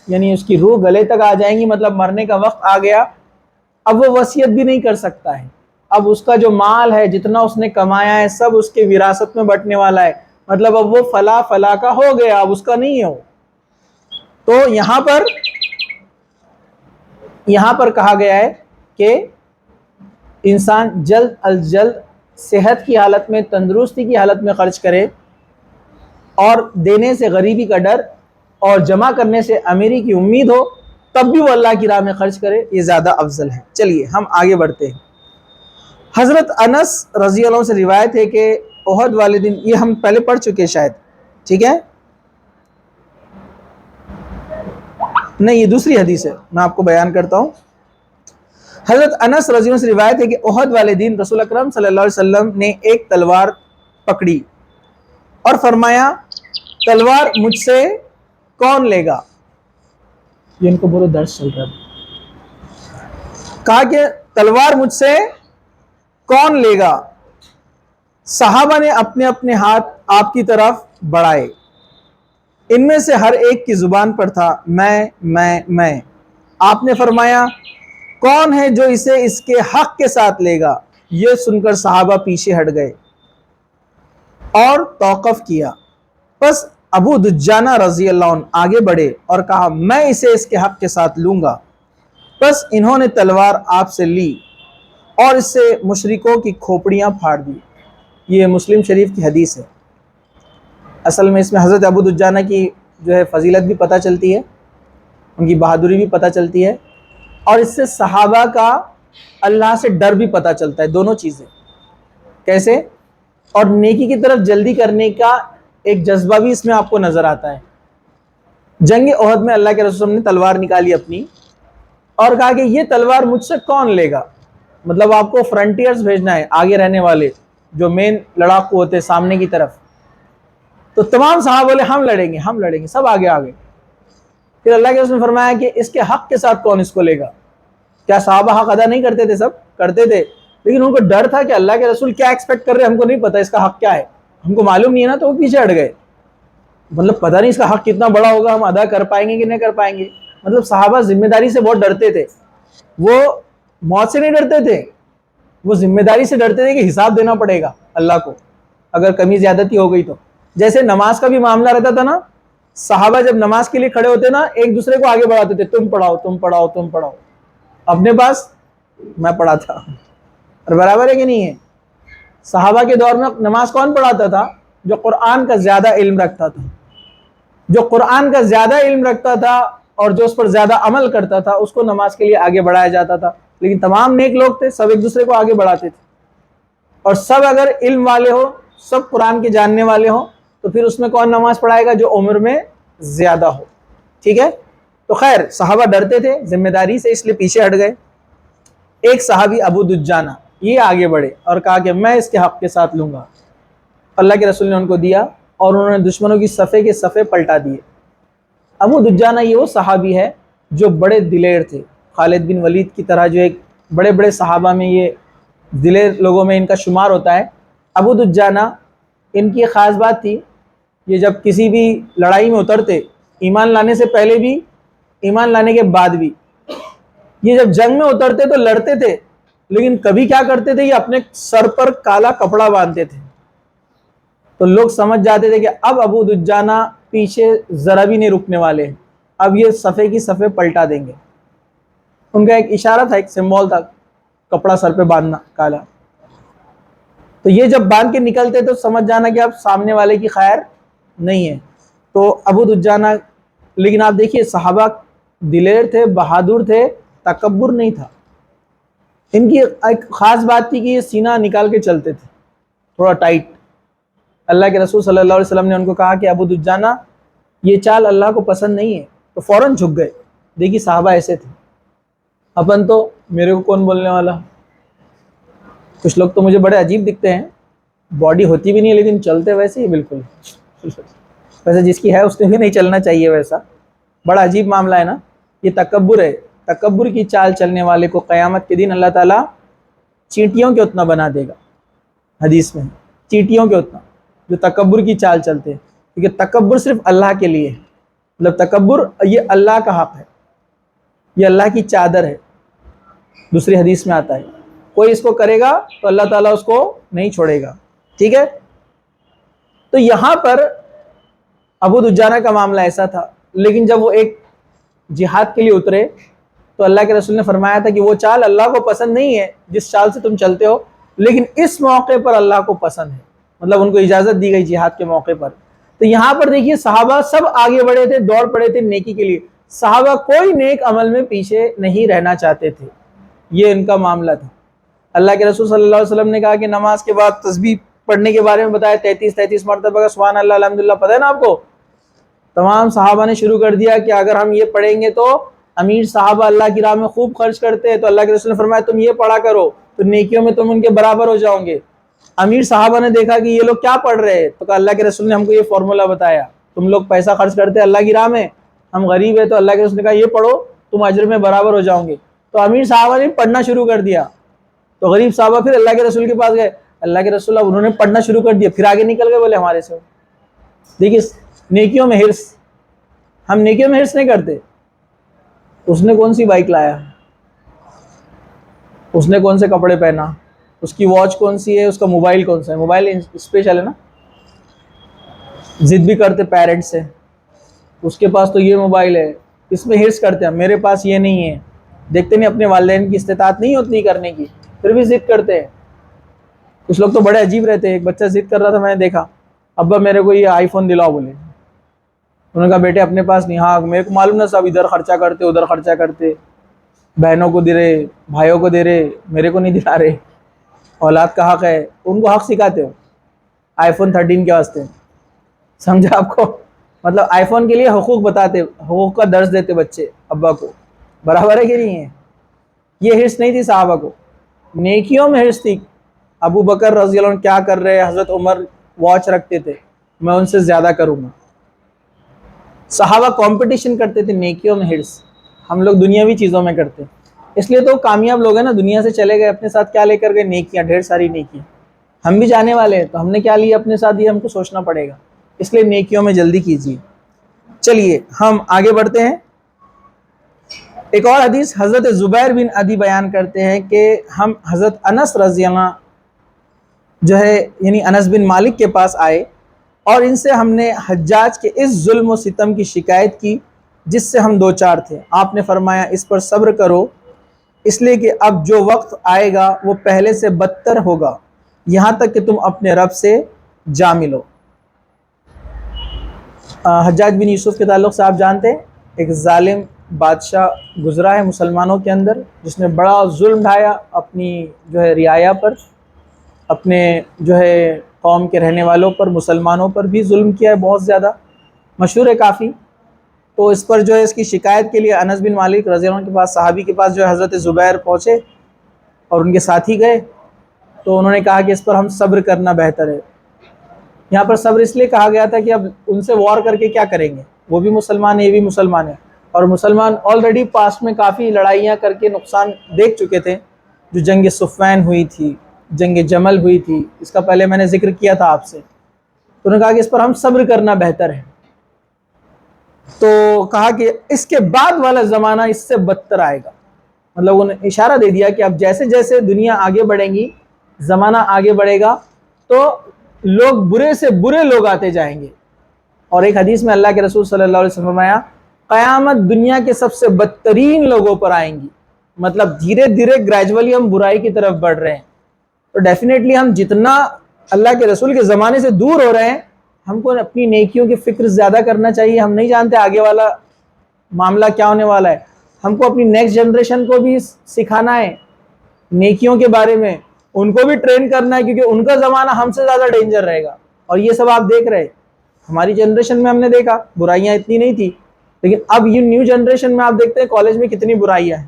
Speaker 1: یعنی اس کی روح گلے تک آ جائیں گی، مطلب مرنے کا وقت آ گیا، اب وہ وصیت بھی نہیں کر سکتا ہے. اب اس کا جو مال ہے، جتنا اس نے کمایا ہے، سب اس کے وراثت میں بٹنے والا ہے. مطلب اب وہ فلاں کا ہو گیا، اب اس کا نہیں ہو. تو یہاں پر کہا گیا ہے کہ انسان جلد از جلد صحت کی حالت میں، تندرستی کی حالت میں خرچ کرے، اور دینے سے غریبی کا ڈر اور جمع کرنے سے امیری کی امید ہو. تب بھی وہ اللہ کی راہ میں خرچ کرے، یہ زیادہ افضل ہے۔ چلیے ہم آگے بڑھتے ہیں۔ حضرت انس رضی اللہ عنہ سے روایت ہے کہ احد والے دن، یہ ہم پہلے پڑھ چکے شاید، ٹھیک ہے، نہیں یہ دوسری حدیث ہے، میں آپ کو بیان کرتا ہوں۔ حضرت انس رضی اللہ عنہ سے روایت ہے کہ احد والے دن رسول اکرم صلی اللہ علیہ وسلم نے ایک تلوار پکڑی اور فرمایا تلوار مجھ سے کون لے گا؟ یہ ان کو بولو درس چل رہا ہے۔ کہا کہ تلوار مجھ سے کون لے گا؟ صحابہ نے اپنے اپنے ہاتھ آپ کی طرف بڑھائے، ان میں سے ہر ایک کی زبان پر تھا میں۔ آپ نے فرمایا کون ہے جو اسے اس کے حق کے ساتھ لے گا؟ یہ سن کر صحابہ پیچھے ہٹ گئے اور توقف کیا۔ پس ابو دجانہ رضی اللہ عنہ آگے بڑھے اور کہا میں اسے اس کے حق کے ساتھ لوں گا۔ پس انہوں نے تلوار آپ سے لی اور اس سے مشرکوں کی کھوپڑیاں پھاڑ دی۔ یہ مسلم شریف کی حدیث ہے۔ اصل میں اس میں حضرت ابو دجانہ کی جو ہے فضیلت بھی پتہ چلتی ہے، ان کی بہادری بھی پتہ چلتی ہے، اور اس سے صحابہ کا اللہ سے ڈر بھی پتہ چلتا ہے، دونوں چیزیں۔ کیسے؟ اور نیکی کی طرف جلدی کرنے کا ایک جذبہ بھی اس میں آپ کو نظر آتا ہے۔ جنگ احد میں اللہ کے رسول نے تلوار نکالی اپنی اور کہا کہ یہ تلوار مجھ سے کون لے گا؟ مطلب آپ کو فرنٹیئرز بھیجنا ہے، آگے رہنے والے جو مین لڑاکو ہوتے سامنے کی طرف۔ تو تمام صحابہ بولے ہم لڑیں گے، سب آگے آگے۔ پھر اللہ کے رسول نے فرمایا کہ اس کے حق کے ساتھ کون اس کو لے گا؟ کیا صحابہ حق ادا نہیں کرتے تھے؟ سب کرتے تھے، لیکن ان کو ڈر تھا کہ اللہ کے رسول کیا ایکسپیکٹ کر رہے ہیں، ہم کو نہیں پتا اس کا حق کیا ہے، ہم کو معلوم نہیں ہے نا، تو وہ پیچھے ہٹ گئے۔ مطلب پتہ نہیں اس کا حق کتنا بڑا ہوگا، ہم ادا کر پائیں گے کہ نہیں کر پائیں گے۔ مطلب صحابہ ذمہ داری سے بہت ڈرتے تھے، وہ موت سے نہیں ڈرتے تھے، وہ ذمہ داری سے ڈرتے تھے کہ حساب دینا پڑے گا اللہ کو اگر کمی زیادتی ہو گئی تو۔ جیسے نماز کا بھی معاملہ رہتا تھا نا، صحابہ جب نماز کے لیے کھڑے ہوتے نا، ایک دوسرے کو آگے بڑھاتے تھے، تم پڑھاؤ، اپنے پاس میں پڑھاتا، اور برابر ہے کہ نہیں ہے؟ صحابہ کے دور میں نماز کون پڑھاتا تھا؟ جو قرآن کا زیادہ علم رکھتا تھا، جو قرآن کا زیادہ علم رکھتا تھا اور جو اس پر زیادہ عمل کرتا تھا، اس کو نماز کے لیے آگے بڑھایا جاتا تھا۔ لیکن تمام نیک لوگ تھے، سب ایک دوسرے کو آگے بڑھاتے تھے، اور سب اگر علم والے ہو، سب قرآن کے جاننے والے ہوں، تو پھر اس میں کون نماز پڑھائے گا؟ جو عمر میں زیادہ ہو، ٹھیک ہے؟ تو خیر صحابہ ڈرتے تھے ذمہ داری سے، اس لیے پیچھے ہٹ گئے۔ ایک صحابی ابو دجانہ یہ آگے بڑھے اور کہا کہ میں اس کے حق کے ساتھ لوں گا۔ اللہ کے رسول نے ان کو دیا اور انہوں نے دشمنوں کی صفے کے صفے پلٹا دیے۔ ابو دجانہ یہ وہ صحابی ہے جو بڑے دلیر تھے، خالد بن ولید کی طرح، جو ایک بڑے بڑے صحابہ میں یہ دلیر لوگوں میں ان کا شمار ہوتا ہے۔ ابو دجانہ ان کی ایک خاص بات تھی، یہ جب کسی بھی لڑائی میں اترتے، ایمان لانے سے پہلے بھی، ایمان لانے کے بعد بھی، یہ جب جنگ میں اترتے تو لڑتے تھے، لیکن کبھی کیا کرتے تھے، یہ اپنے سر پر کالا کپڑا باندھتے تھے۔ تو لوگ سمجھ جاتے تھے کہ اب ابو دجانہ پیچھے ذرا بھی نہیں رکنے والے ہیں، اب یہ صفے کی صفے پلٹا دیں گے۔ ان کا ایک اشارہ تھا، ایک سمبول تھا، کپڑا سر پہ باندھنا کالا۔ تو یہ جب باندھ کے نکلتے تو سمجھ جانا کہ اب سامنے والے کی خیر نہیں ہے۔ تو ابو دجانہ، لیکن آپ دیکھیے صحابہ دلیر تھے، بہادر تھے، تکبر نہیں تھا۔ ان کی ایک خاص بات تھی کہ یہ سینہ نکال کے چلتے تھے، تھوڑا ٹائٹ۔ اللہ کے رسول صلی اللہ علیہ وسلم نے ان کو کہا کہ ابو دجانہ یہ چال اللہ کو پسند نہیں ہے، تو فوراً جھک گئے۔ دیکھیے صحابہ ایسے تھے، اپن تو میرے کو کون بولنے والا۔ کچھ لوگ تو مجھے بڑے عجیب دکھتے ہیں، باڈی ہوتی بھی نہیں لیکن چلتے ویسے ہی بالکل، ویسے جس کی ہے اس نے بھی نہیں چلنا چاہیے ویسا۔ بڑا عجیب معاملہ ہے نا، یہ تکبر ہے۔ تکبر کی چال چلنے والے کو قیامت کے دن اللہ تعالیٰ چینٹیوں کے اتنا بنا دے گا۔ حدیث میں چینٹیوں کے اتنا جو تکبر کی چال چلتے ہیں، کیونکہ تکبر صرف اللہ کے لیے ہے۔ مطلب تکبر یہ اللہ کا حق ہے، یہ اللہ کی چادر ہے۔ دوسری حدیث میں آتا ہے کوئی اس کو کرے گا تو اللہ تعالیٰ اس کو نہیں چھوڑے گا، ٹھیک ہے؟ تو یہاں پر ابو دجانہ کا معاملہ ایسا تھا، لیکن جب وہ ایک جہاد کے لیے اترے تو اللہ کے رسول نے فرمایا تھا کہ وہ چال اللہ کو پسند نہیں ہے جس چال سے تم چلتے ہو، لیکن اس موقع پر اللہ کو پسند ہے۔ مطلب ان کو اجازت دی گئی جہاد کے موقع پر۔ تو یہاں پر دیکھیے صحابہ سب آگے بڑھے تھے، دوڑ پڑے تھے نیکی کے لیے، صحابہ کوئی نیک عمل میں پیچھے نہیں رہنا چاہتے تھے، یہ ان کا معاملہ تھا۔ اللہ کے رسول صلی اللہ علیہ وسلم نے کہا کہ نماز کے بعد تسبیح پڑھنے کے بارے میں بتایا، 33 مرتبہ کا سبحان اللہ الحمدللہ، پتہ ہے نا آپ کو؟ تمام صحابہ نے شروع کر دیا کہ اگر ہم یہ پڑھیں گے تو امیر صحابہ اللہ کی راہ میں خوب خرچ کرتے ہیں، تو اللہ کے رسول نے فرمایا تم یہ پڑھا کرو تو نیکیوں میں تم ان کے برابر ہو جاؤ گے۔ امیر صحابہ نے دیکھا کہ یہ لوگ کیا پڑھ رہے ہیں، تو اللہ کے رسول نے ہم کو یہ فارمولا بتایا، تم لوگ پیسہ خرچ کرتے ہیں اللہ کی راہ میں، ہم غریب ہیں، تو اللہ کے رسول نے کہا یہ پڑھو تم اجر میں برابر ہو جاؤ گے۔ تو امیر صحابہ نے پڑھنا شروع کر دیا، تو غریب صحابہ پھر اللہ کے رسول کے پاس گئے، اللہ کے رسول انہوں نے پڑھنا شروع کر دیا، پھر آگے نکل گئے، بولے ہمارے سے دیکھیے نیکیوں میں حرص، ہم نیکیوں میں حرص نہیں کرتے۔ اس نے کون سی بائک لایا، اس نے کون سے کپڑے پہنا، اس کی واچ کون سی ہے، اس کا موبائل کون سا ہے، موبائل اسپیشل ہے نا، ضد بھی کرتے پیرنٹس سے، اس کے پاس تو یہ موبائل ہے، اس میں حرص کرتے ہیں، میرے پاس یہ نہیں ہے، دیکھتے نہیں اپنے والدین کی استطاعت نہیں ہوتی کرنے کی، پھر بھی ضد کرتے ہیں۔ کچھ لوگ تو بڑے عجیب رہتے ہیں، ایک بچہ ضد کر رہا تھا، میں نے دیکھا ابا میرے کو یہ آئی فون دلاؤ، بولے، انہوں نے کہا بیٹے اپنے پاس نہیں، ہاں میرے کو معلوم نا سب ادھر خرچہ کرتے ادھر خرچہ کرتے، بہنوں کو دے رہے، بھائیوں کو دے رہے، میرے کو نہیں دلا رہے، اولاد کا حق ہے، ان کو حق سکھاتے ہو آئی فون 13 کے واسطے، سمجھا آپ کو؟ مطلب آئی فون کے لیے حقوق بتاتے، حقوق کا درس دیتے بچے ابا کو، برابر ہے کہ نہیں ہے؟ یہ حرص نہیں تھی صحابہ کو، نیکیوں میں حرص تھی۔ ابو بکر رضی اللہ عنہ کیا کر رہے ہیں، حضرت عمر واچ رکھتے تھے، میں ان سے زیادہ کروں گا۔ صحابہ کمپٹیشن کرتے تھے، نیکیوں میں حرص، ہم لوگ دنیاوی چیزوں میں کرتے، اس لیے تو کامیاب لوگ ہیں نا، دنیا سے چلے گئے، اپنے ساتھ کیا لے کر گئے؟ نیکیاں، ڈھیر ساری نیکیاں۔ ہم بھی جانے والے ہیں تو ہم نے کیا لیا اپنے ساتھ، یہ ہم کو سوچنا پڑے گا، اس لیے نیکیوں میں جلدی کیجیے۔ چلیے ہم آگے بڑھتے ہیں۔ ایک اور حدیث حضرت زبیر بن عدی بیان کرتے ہیں کہ ہم حضرت انس رضی اللہ جو ہے یعنی انس بن مالک کے پاس آئے اور ان سے ہم نے حجاج کے اس ظلم و ستم کی شکایت کی جس سے ہم دو چار تھے۔ آپ نے فرمایا اس پر صبر کرو، اس لیے کہ اب جو وقت آئے گا وہ پہلے سے بدتر ہوگا، یہاں تک کہ تم اپنے رب سے جا ملو۔ حجاج بن یوسف کے تعلق سے آپ جانتے ہیں، ایک ظالم بادشاہ گزرا ہے مسلمانوں کے اندر، جس نے بڑا ظلم ڈھایا اپنی جو ہے رعایا پر، اپنے جو ہے قوم کے رہنے والوں پر، مسلمانوں پر بھی ظلم کیا ہے بہت زیادہ، مشہور ہے کافی۔ تو اس پر جو ہے اس کی شکایت کے لیے انس بن مالک رضی اللہ عنہ کے پاس، صحابی کے پاس جو ہے حضرت زبیر پہنچے اور ان کے ساتھی گئے، تو انہوں نے کہا کہ اس پر ہم صبر کرنا بہتر ہے۔ یہاں پر صبر اس لیے کہا گیا تھا کہ اب ان سے وار کر کے کیا کریں گے، وہ بھی مسلمان ہیں یہ بھی مسلمان ہیں، اور مسلمان آلریڈی پاسٹ میں کافی لڑائیاں کر کے نقصان دیکھ چکے تھے، جو جنگ صفین ہوئی تھی، جنگ جمل ہوئی تھی، اس کا پہلے میں نے ذکر کیا تھا آپ سے، تو انہوں نے کہا کہ اس پر ہم صبر کرنا بہتر ہے۔ تو کہا کہ اس کے بعد والا زمانہ اس سے بدتر آئے گا، مطلب انہوں نے اشارہ دے دیا کہ اب جیسے جیسے دنیا آگے بڑھیں گی، زمانہ آگے بڑھے گا، تو لوگ برے سے برے لوگ آتے جائیں گے۔ اور ایک حدیث میں اللہ کے رسول صلی اللہ علیہ وسلم فرمایا قیامت دنیا کے سب سے بدترین لوگوں پر آئیں گی، مطلب دھیرے دھیرے گریجولی ہم برائی کی طرف بڑھ رہے ہیں۔ تو ڈیفینیٹلی ہم جتنا اللہ کے رسول کے زمانے سے دور ہو رہے ہیں، ہم کو اپنی نیکیوں کی فکر زیادہ کرنا چاہیے۔ ہم نہیں جانتے آگے والا معاملہ کیا ہونے والا ہے، ہم کو اپنی نیکسٹ جنریشن کو بھی سکھانا ہے نیکیوں کے بارے میں، ان کو بھی ٹرین کرنا ہے، کیونکہ ان کا زمانہ ہم سے زیادہ ڈینجر رہے گا۔ اور یہ سب آپ دیکھ رہے، ہماری جنریشن میں ہم نے دیکھا برائیاں اتنی نہیں تھی، لیکن اب یہ نیو جنریشن میں آپ دیکھتے ہیں کالج میں کتنی برائیاں ہیں۔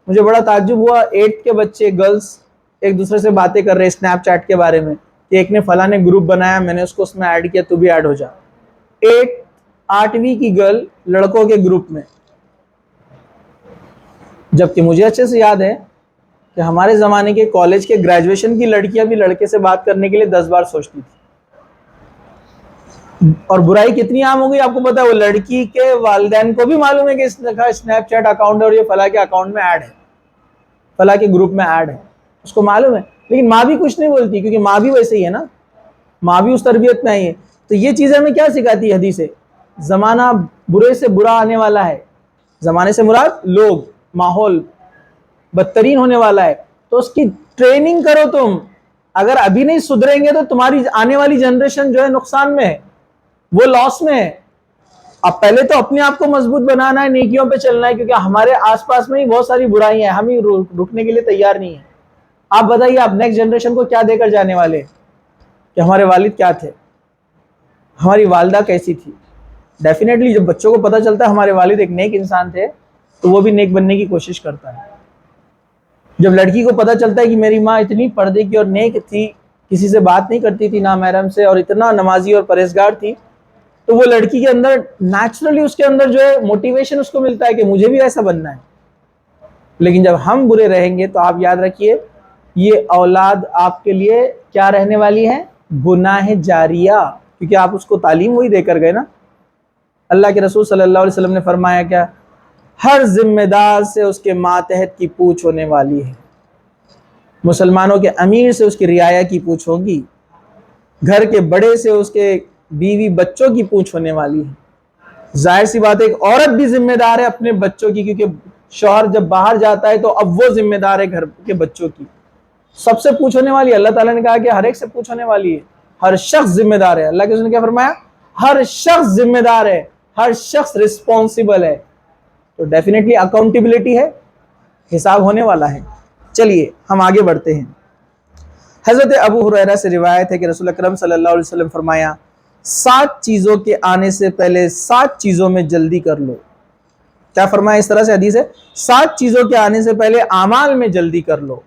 Speaker 1: مجھے بڑا تعجب ہوا، 8 کے بچے گرلز ایک دوسرے سے باتیں کر رہے اسنیپ چیٹ کے بارے میں کہ ایک نے فلاں نے گروپ بنایا، میں نے اس کو اس میں ایڈ کیا، تو بھی ایڈ ہو جا۔ 8ویں کی گرل لڑکوں کے گروپ میں، جبکہ مجھے اچھے سے یاد ہے کہ ہمارے زمانے کے کالج کے گریجویشن کی لڑکیاں بھی لڑکے سے بات کرنے کے لیے 10 بار سوچتی تھی۔ اور برائی کتنی عام ہو گئی آپ کو پتا ہے، وہ لڑکی کے والدین کو بھی معلوم ہے کہ اس کا اسنیپ چیٹ اکاؤنٹ ہے اور یہ فلاں کے اکاؤنٹ میں ایڈ ہے، فلاں کے گروپ میں ایڈ ہے، اس کو معلوم ہے، لیکن ماں بھی کچھ نہیں بولتی، کیونکہ ماں بھی ویسے ہی ہے نا، ماں بھی اس تربیت میں آئی ہے۔ تو یہ چیزیں ہمیں کیا سکھاتی ہے حدیث ہے، زمانہ برے سے برا آنے والا ہے، زمانے سے مراد لوگ، ماحول بدترین ہونے والا ہے، تو اس کی ٹریننگ کرو تم۔ اگر ابھی نہیں سدھریں گے تو تمہاری آنے والی جنریشن جو ہے نقصان میں ہے، وہ لاس میں ہے۔ اب پہلے تو اپنے آپ کو مضبوط بنانا ہے، نیکیوں پہ چلنا ہے، کیونکہ ہمارے آس پاس میں ہی بہت ساری برائیاں ہیں، ہم ہی رکنے کے لیے تیار نہیں ہیں۔ آپ بتائیے آپ نیکسٹ جنریشن کو کیا دے کر جانے والے، کہ ہمارے والد کیا تھے، ہماری والدہ کیسی تھی؟ ڈیفینیٹلی جب بچوں کو پتہ چلتا ہے ہمارے والد ایک نیک انسان تھے تو وہ بھی نیک بننے کی کوشش کرتا ہے۔ جب لڑکی کو پتہ چلتا ہے کہ میری ماں اتنی پردے کی اور نیک تھی، کسی سے بات نہیں کرتی تھی نامحرم سے، اور اتنا نمازی اور پرہیزگار تھی، تو وہ لڑکی کے اندر نیچرلی اس کے اندر جو ہے موٹیویشن اس کو ملتا ہے کہ مجھے بھی ایسا بننا ہے۔ لیکن جب ہم برے رہیں گے تو آپ یاد رکھیے یہ اولاد آپ کے لیے کیا رہنے والی ہے؟ گناہ جاریہ، کیونکہ آپ اس کو تعلیم وہی دے کر گئے نا۔ اللہ کے رسول صلی اللہ علیہ وسلم نے فرمایا کیا؟ ہر ذمہ دار سے اس کے ماتحت کی پوچھ ہونے والی ہے، مسلمانوں کے امیر سے اس کی رعایا کی پوچھ ہوگی، گھر کے بڑے سے اس کے بیوی بچوں کی پوچھ ہونے والی ہے۔ ظاہر سی بات ہے ایک عورت بھی ذمہ دار ہے اپنے بچوں کی، کیونکہ شوہر جب باہر جاتا ہے تو اب وہ ذمہ دار ہے گھر کے بچوں کی، سب سے پوچھ ہونے والی ہے۔ اللہ تعالیٰ نے کہا کہ ہر ایک سے پوچھ ہونے والی ہے، ہر شخص ذمہ دار ہے۔ اللہ کے رسول نے کیا فرمایا؟ ہر شخص ذمہ دار ہے، ہر شخص رسپانسیبل ہے، تو ڈیفینیٹلی اکاؤنٹیبلٹی ہے، حساب ہونے والا ہے۔ چلیے ہم آگے بڑھتے ہیں۔ حضرت ابو ہریرہ سے روایت ہے کہ رسول اکرم صلی اللہ علیہ وسلم فرمایا 7 چیزوں کے آنے سے پہلے 7 چیزوں میں جلدی کر لو۔ کیا فرمایا؟ اس طرح سے حدیث ہے 7 چیزوں کے آنے سے پہلے اعمال میں جلدی کر لو۔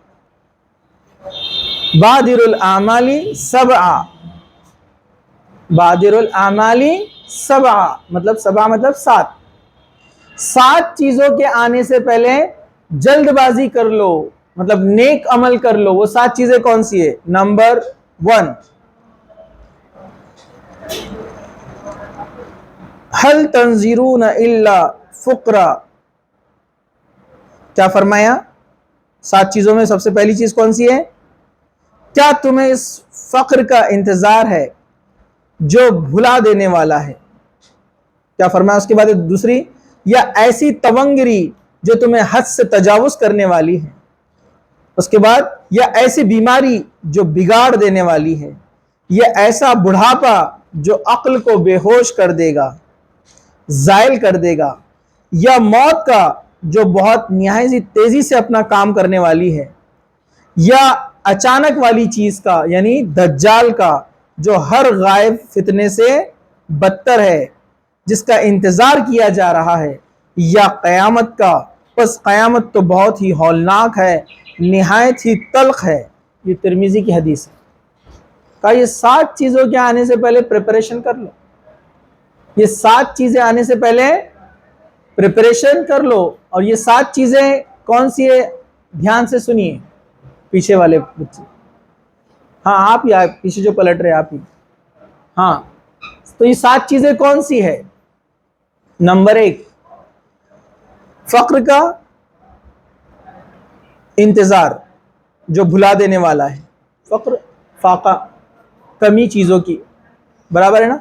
Speaker 1: بادر الاعمال 7، بادر الاعمال 7 مطلب 7 مطلب 7، 7 چیزوں کے آنے سے پہلے جلد بازی کر لو، مطلب نیک عمل کر لو۔ وہ 7 چیزیں کون سی ہے؟ نمبر 1، هل تنظرون الا فقرا۔ کیا فرمایا؟ 7 چیزوں میں سب سے پہلی چیز کون سی ہے؟ کیا تمہیں اس فقر کا انتظار ہے جو بھلا دینے والا ہے؟ کیا فرمایا اس کے بعد؟ دوسری، یا ایسی تونگری جو تمہیں حد سے تجاوز کرنے والی ہے۔ اس کے بعد، یا ایسی بیماری جو بگاڑ دینے والی ہے، یا ایسا بڑھاپا جو عقل کو بے ہوش کر دے گا، زائل کر دے گا، یا موت کا جو بہت نہایت تیزی سے اپنا کام کرنے والی ہے، یا اچانک والی چیز کا یعنی دجال کا جو ہر غائب فتنے سے بدتر ہے، جس کا انتظار کیا جا رہا ہے، یا قیامت کا، پس قیامت تو بہت ہی ہولناک ہے، نہایت ہی تلخ ہے۔ یہ ترمذی کی حدیث ہے۔ کہا یہ 7 چیزوں کے آنے سے پہلے پریپریشن کر لو، یہ 7 چیزیں آنے سے پہلے پریپریشن کر لو۔ اور یہ 7 چیزیں کون سی ہے؟ دھیان سے سنیے پیچھے والے بچے، ہاں آپ ہی، پیچھے جو پلٹ رہے آپ ہی، ہاں تو یہ 7 چیزیں کون سی ہے؟ نمبر 1، فقر کا انتظار جو بھلا دینے والا ہے۔ فقر، فاقہ، کمی چیزوں کی، برابر ہے نا؟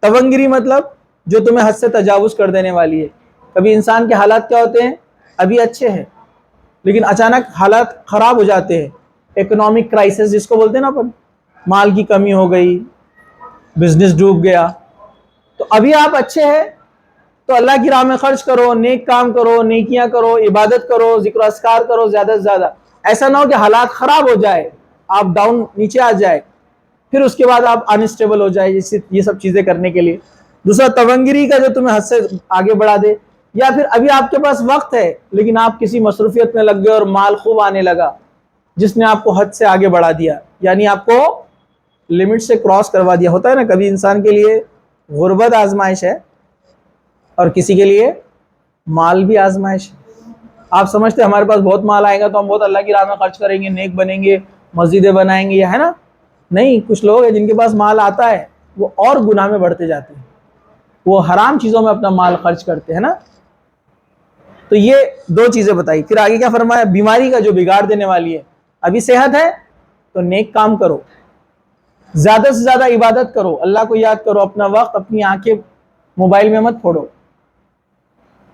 Speaker 1: تونگری مطلب جو تمہیں حد سے تجاوز کر دینے والی ہے۔ کبھی انسان کے حالات کیا ہوتے ہیں؟ ابھی اچھے ہیں لیکن اچانک حالات خراب ہو جاتے ہیں، اکنامک کرائسس جس کو بولتے ہیں نا اپن، مال کی کمی ہو گئی، بزنس ڈوب گیا، تو ابھی آپ اچھے ہیں تو اللہ کی راہ میں خرچ کرو، نیک کام کرو، نیکیاں کرو، عبادت کرو، ذکر و اذکار کرو زیادہ سے زیادہ۔ ایسا نہ ہو کہ حالات خراب ہو جائے، آپ ڈاؤن نیچے آ جائے، پھر اس کے بعد آپ انسٹیبل ہو جائے یہ سب چیزیں کرنے کے لیے۔ دوسرا، تونگری کا جو تمہیں حد سے آگے بڑھا دے، یا پھر ابھی آپ کے پاس وقت ہے لیکن آپ کسی مصروفیت میں لگ گئے اور مال خوب آنے لگا جس نے آپ کو حد سے آگے بڑھا دیا، یعنی آپ کو لمٹ سے کراس کروا دیا۔ ہوتا ہے نا کبھی انسان کے لیے غربت آزمائش ہے اور کسی کے لیے مال بھی آزمائش ہے۔ آپ سمجھتے ہیں ہمارے پاس بہت مال آئے گا تو ہم بہت اللہ کی راہ میں خرچ کریں گے، نیک بنیں گے، مسجدیں بنائیں گے، یہ ہے نا؟ نہیں، کچھ لوگ ہیں جن کے پاس مال آتا ہے وہ اور گناہ میں بڑھتے جاتے ہیں، وہ حرام چیزوں میں اپنا مال خرچ کرتے ہیں نا۔ تو یہ 2 چیزیں بتائی، پھر آگے کیا فرمایا؟ بیماری کا جو بگاڑ دینے والی ہے۔ ابھی صحت ہے تو نیک کام کرو، زیادہ سے زیادہ عبادت کرو، اللہ کو یاد کرو، اپنا وقت، اپنی آنکھیں موبائل میں مت پھوڑو،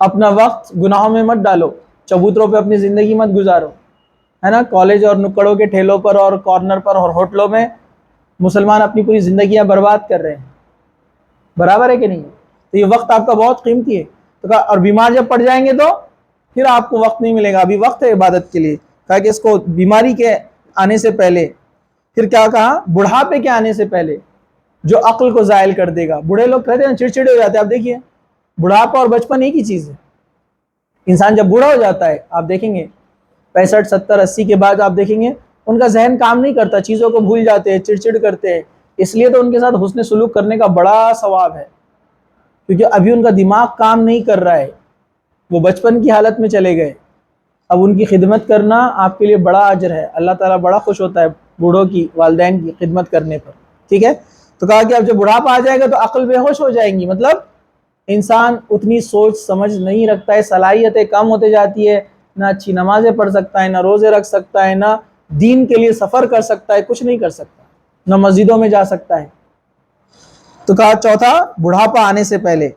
Speaker 1: اپنا وقت گناہوں میں مت ڈالو، چبوتروں پہ اپنی زندگی مت گزارو، ہے نا؟ کالج اور نکڑوں کے ٹھیلوں پر اور کارنر پر اور ہوٹلوں میں مسلمان اپنی پوری زندگیاں برباد کر رہے ہیں، برابر ہے کہ نہیں؟ تو یہ وقت آپ کا بہت قیمتی ہے. تو کہا اور بیمار جب پڑ جائیں گے تو پھر آپ کو وقت نہیں ملے گا, ابھی وقت ہے عبادت کے لیے. کہا کہ اس کو بیماری کے آنے سے پہلے. پھر کیا کہا, بڑھاپے کے آنے سے پہلے جو عقل کو زائل کر دے گا. بوڑھے لوگ کہتے ہیں چڑچڑے ہو جاتے ہیں, آپ دیکھیے بڑھاپا اور بچپن ایک ہی چیز ہے. انسان جب بوڑھا ہو جاتا ہے آپ دیکھیں گے 65 70 80 کے بعد آپ دیکھیں گے ان کا ذہن کام نہیں کرتا, چیزوں کو بھول جاتے ہیں, چڑچڑ کرتے ہیں. اس لیے تو ان کے ساتھ حسن سلوک کرنے کا بڑا ثواب ہے, کیونکہ ابھی ان کا دماغ کام نہیں کر رہا ہے, وہ بچپن کی حالت میں چلے گئے. اب ان کی خدمت کرنا آپ کے لیے بڑا اجر ہے, اللہ تعالیٰ بڑا خوش ہوتا ہے بوڑھوں کی, والدین کی خدمت کرنے پر. ٹھیک ہے, تو کہا کہ اب جب بڑھاپا آ جائے گا تو عقل بے ہوش ہو جائیں گی, مطلب انسان اتنی سوچ سمجھ نہیں رکھتا ہے, صلاحیتیں کم ہوتے جاتی ہے, نہ اچھی نمازیں پڑھ سکتا ہے, نہ روزے رکھ سکتا ہے, نہ دین کے لیے سفر کر سکتا ہے, کچھ نہیں کر سکتا, نہ مسجدوں میں جا سکتا ہے. تو کہا چوتھا بڑھاپا آنے سے پہلے.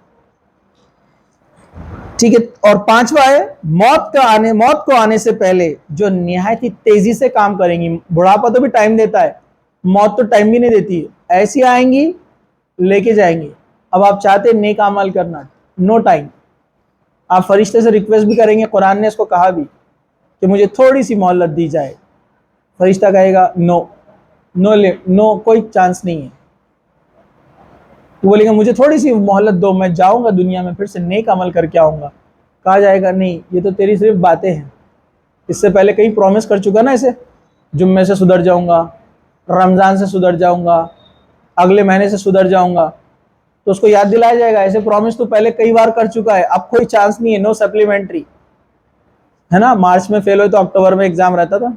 Speaker 1: ٹھیک ہے, اور پانچواں ہے موت کو آنے سے پہلے جو نہایت ہی تیزی سے کام کریں گی. بڑھاپا تو بھی ٹائم دیتا ہے, موت تو ٹائم بھی نہیں دیتی ہے, ایسی آئیں گی لے کے جائیں گی. اب آپ چاہتے ہیں نیک اعمال کرنا, نو ٹائم. آپ فرشتے سے ریکویسٹ بھی کریں گے, قرآن نے اس کو کہا بھی کہ مجھے تھوڑی سی مہلت دی جائے. فرشتہ کہے گا نو نو نو, کوئی چانس نہیں ہے. وہ بولے گا مجھے تھوڑی سی مہلت دو, میں جاؤں گا دنیا میں پھر سے نیک عمل کر کے آؤں گا. کہا جائے گا نہیں, یہ تو تیری صرف باتیں ہیں, اس سے پہلے کہیں پرومس کر چکا نا اسے, جمعے سے سدھر جاؤں گا, رمضان سے سدھر جاؤں گا, اگلے مہینے سے سدھر جاؤں گا. تو اس کو یاد دلایا جائے گا ایسے پرومس تو پہلے کئی بار کر چکا ہے, اب کوئی چانس نہیں ہے, نو سپلیمنٹری. ہے نا, مارچ میں فیل ہوئے تو اکتوبر میں ایگزام رہتا تھا,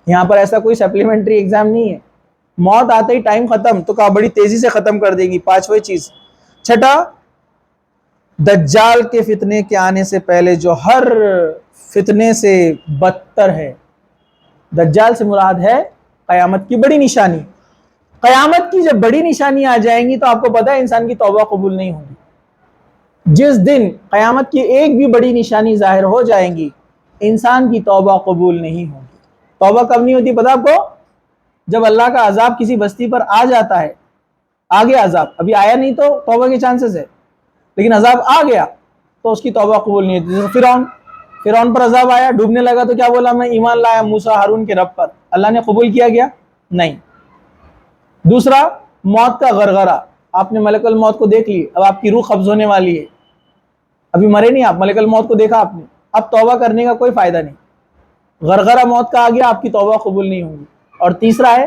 Speaker 1: یہاں پر ایسا کوئی سپلیمنٹری ایگزام نہیں ہے. موت آتے ہی ٹائم ختم, تو کہا بڑی تیزی سے ختم کر دے گی. پانچویں چیز. چھٹا, دجال کے فتنے کے آنے سے پہلے جو ہر فتنے سے بدتر ہے. دجال سے مراد ہے قیامت کی بڑی نشانی. قیامت کی جب بڑی نشانی آ جائیں گی تو آپ کو پتا ہے انسان کی توبہ قبول نہیں ہوگی. جس دن قیامت کی ایک بھی بڑی نشانی ظاہر ہو جائیں گی انسان کی توبہ قبول نہیں ہوگی. توبہ کب نہیں ہوتی پتا آپ کو؟ جب اللہ کا عذاب کسی بستی پر آ جاتا ہے, آگے عذاب ابھی آیا نہیں تو توبہ کے چانسز ہے, لیکن عذاب آ گیا تو اس کی توبہ قبول نہیں ہوتی. فرعون پر عذاب آیا, ڈوبنے لگا تو کیا بولا, میں ایمان لایا موسیٰ ہارون کے رب پر. اللہ نے قبول کیا گیا نہیں. دوسرا, موت کا غرغرہ. آپ نے ملک الموت کو دیکھ لی, اب آپ کی روح قبض ہونے والی ہے, ابھی مرے نہیں آپ, ملک الموت کو دیکھا آپ نے, اب توبہ کرنے کا کوئی فائدہ نہیں. غرغرہ موت کا آ گیا, آپ کی توبہ قبول نہیں ہوگی. اور تیسرا ہے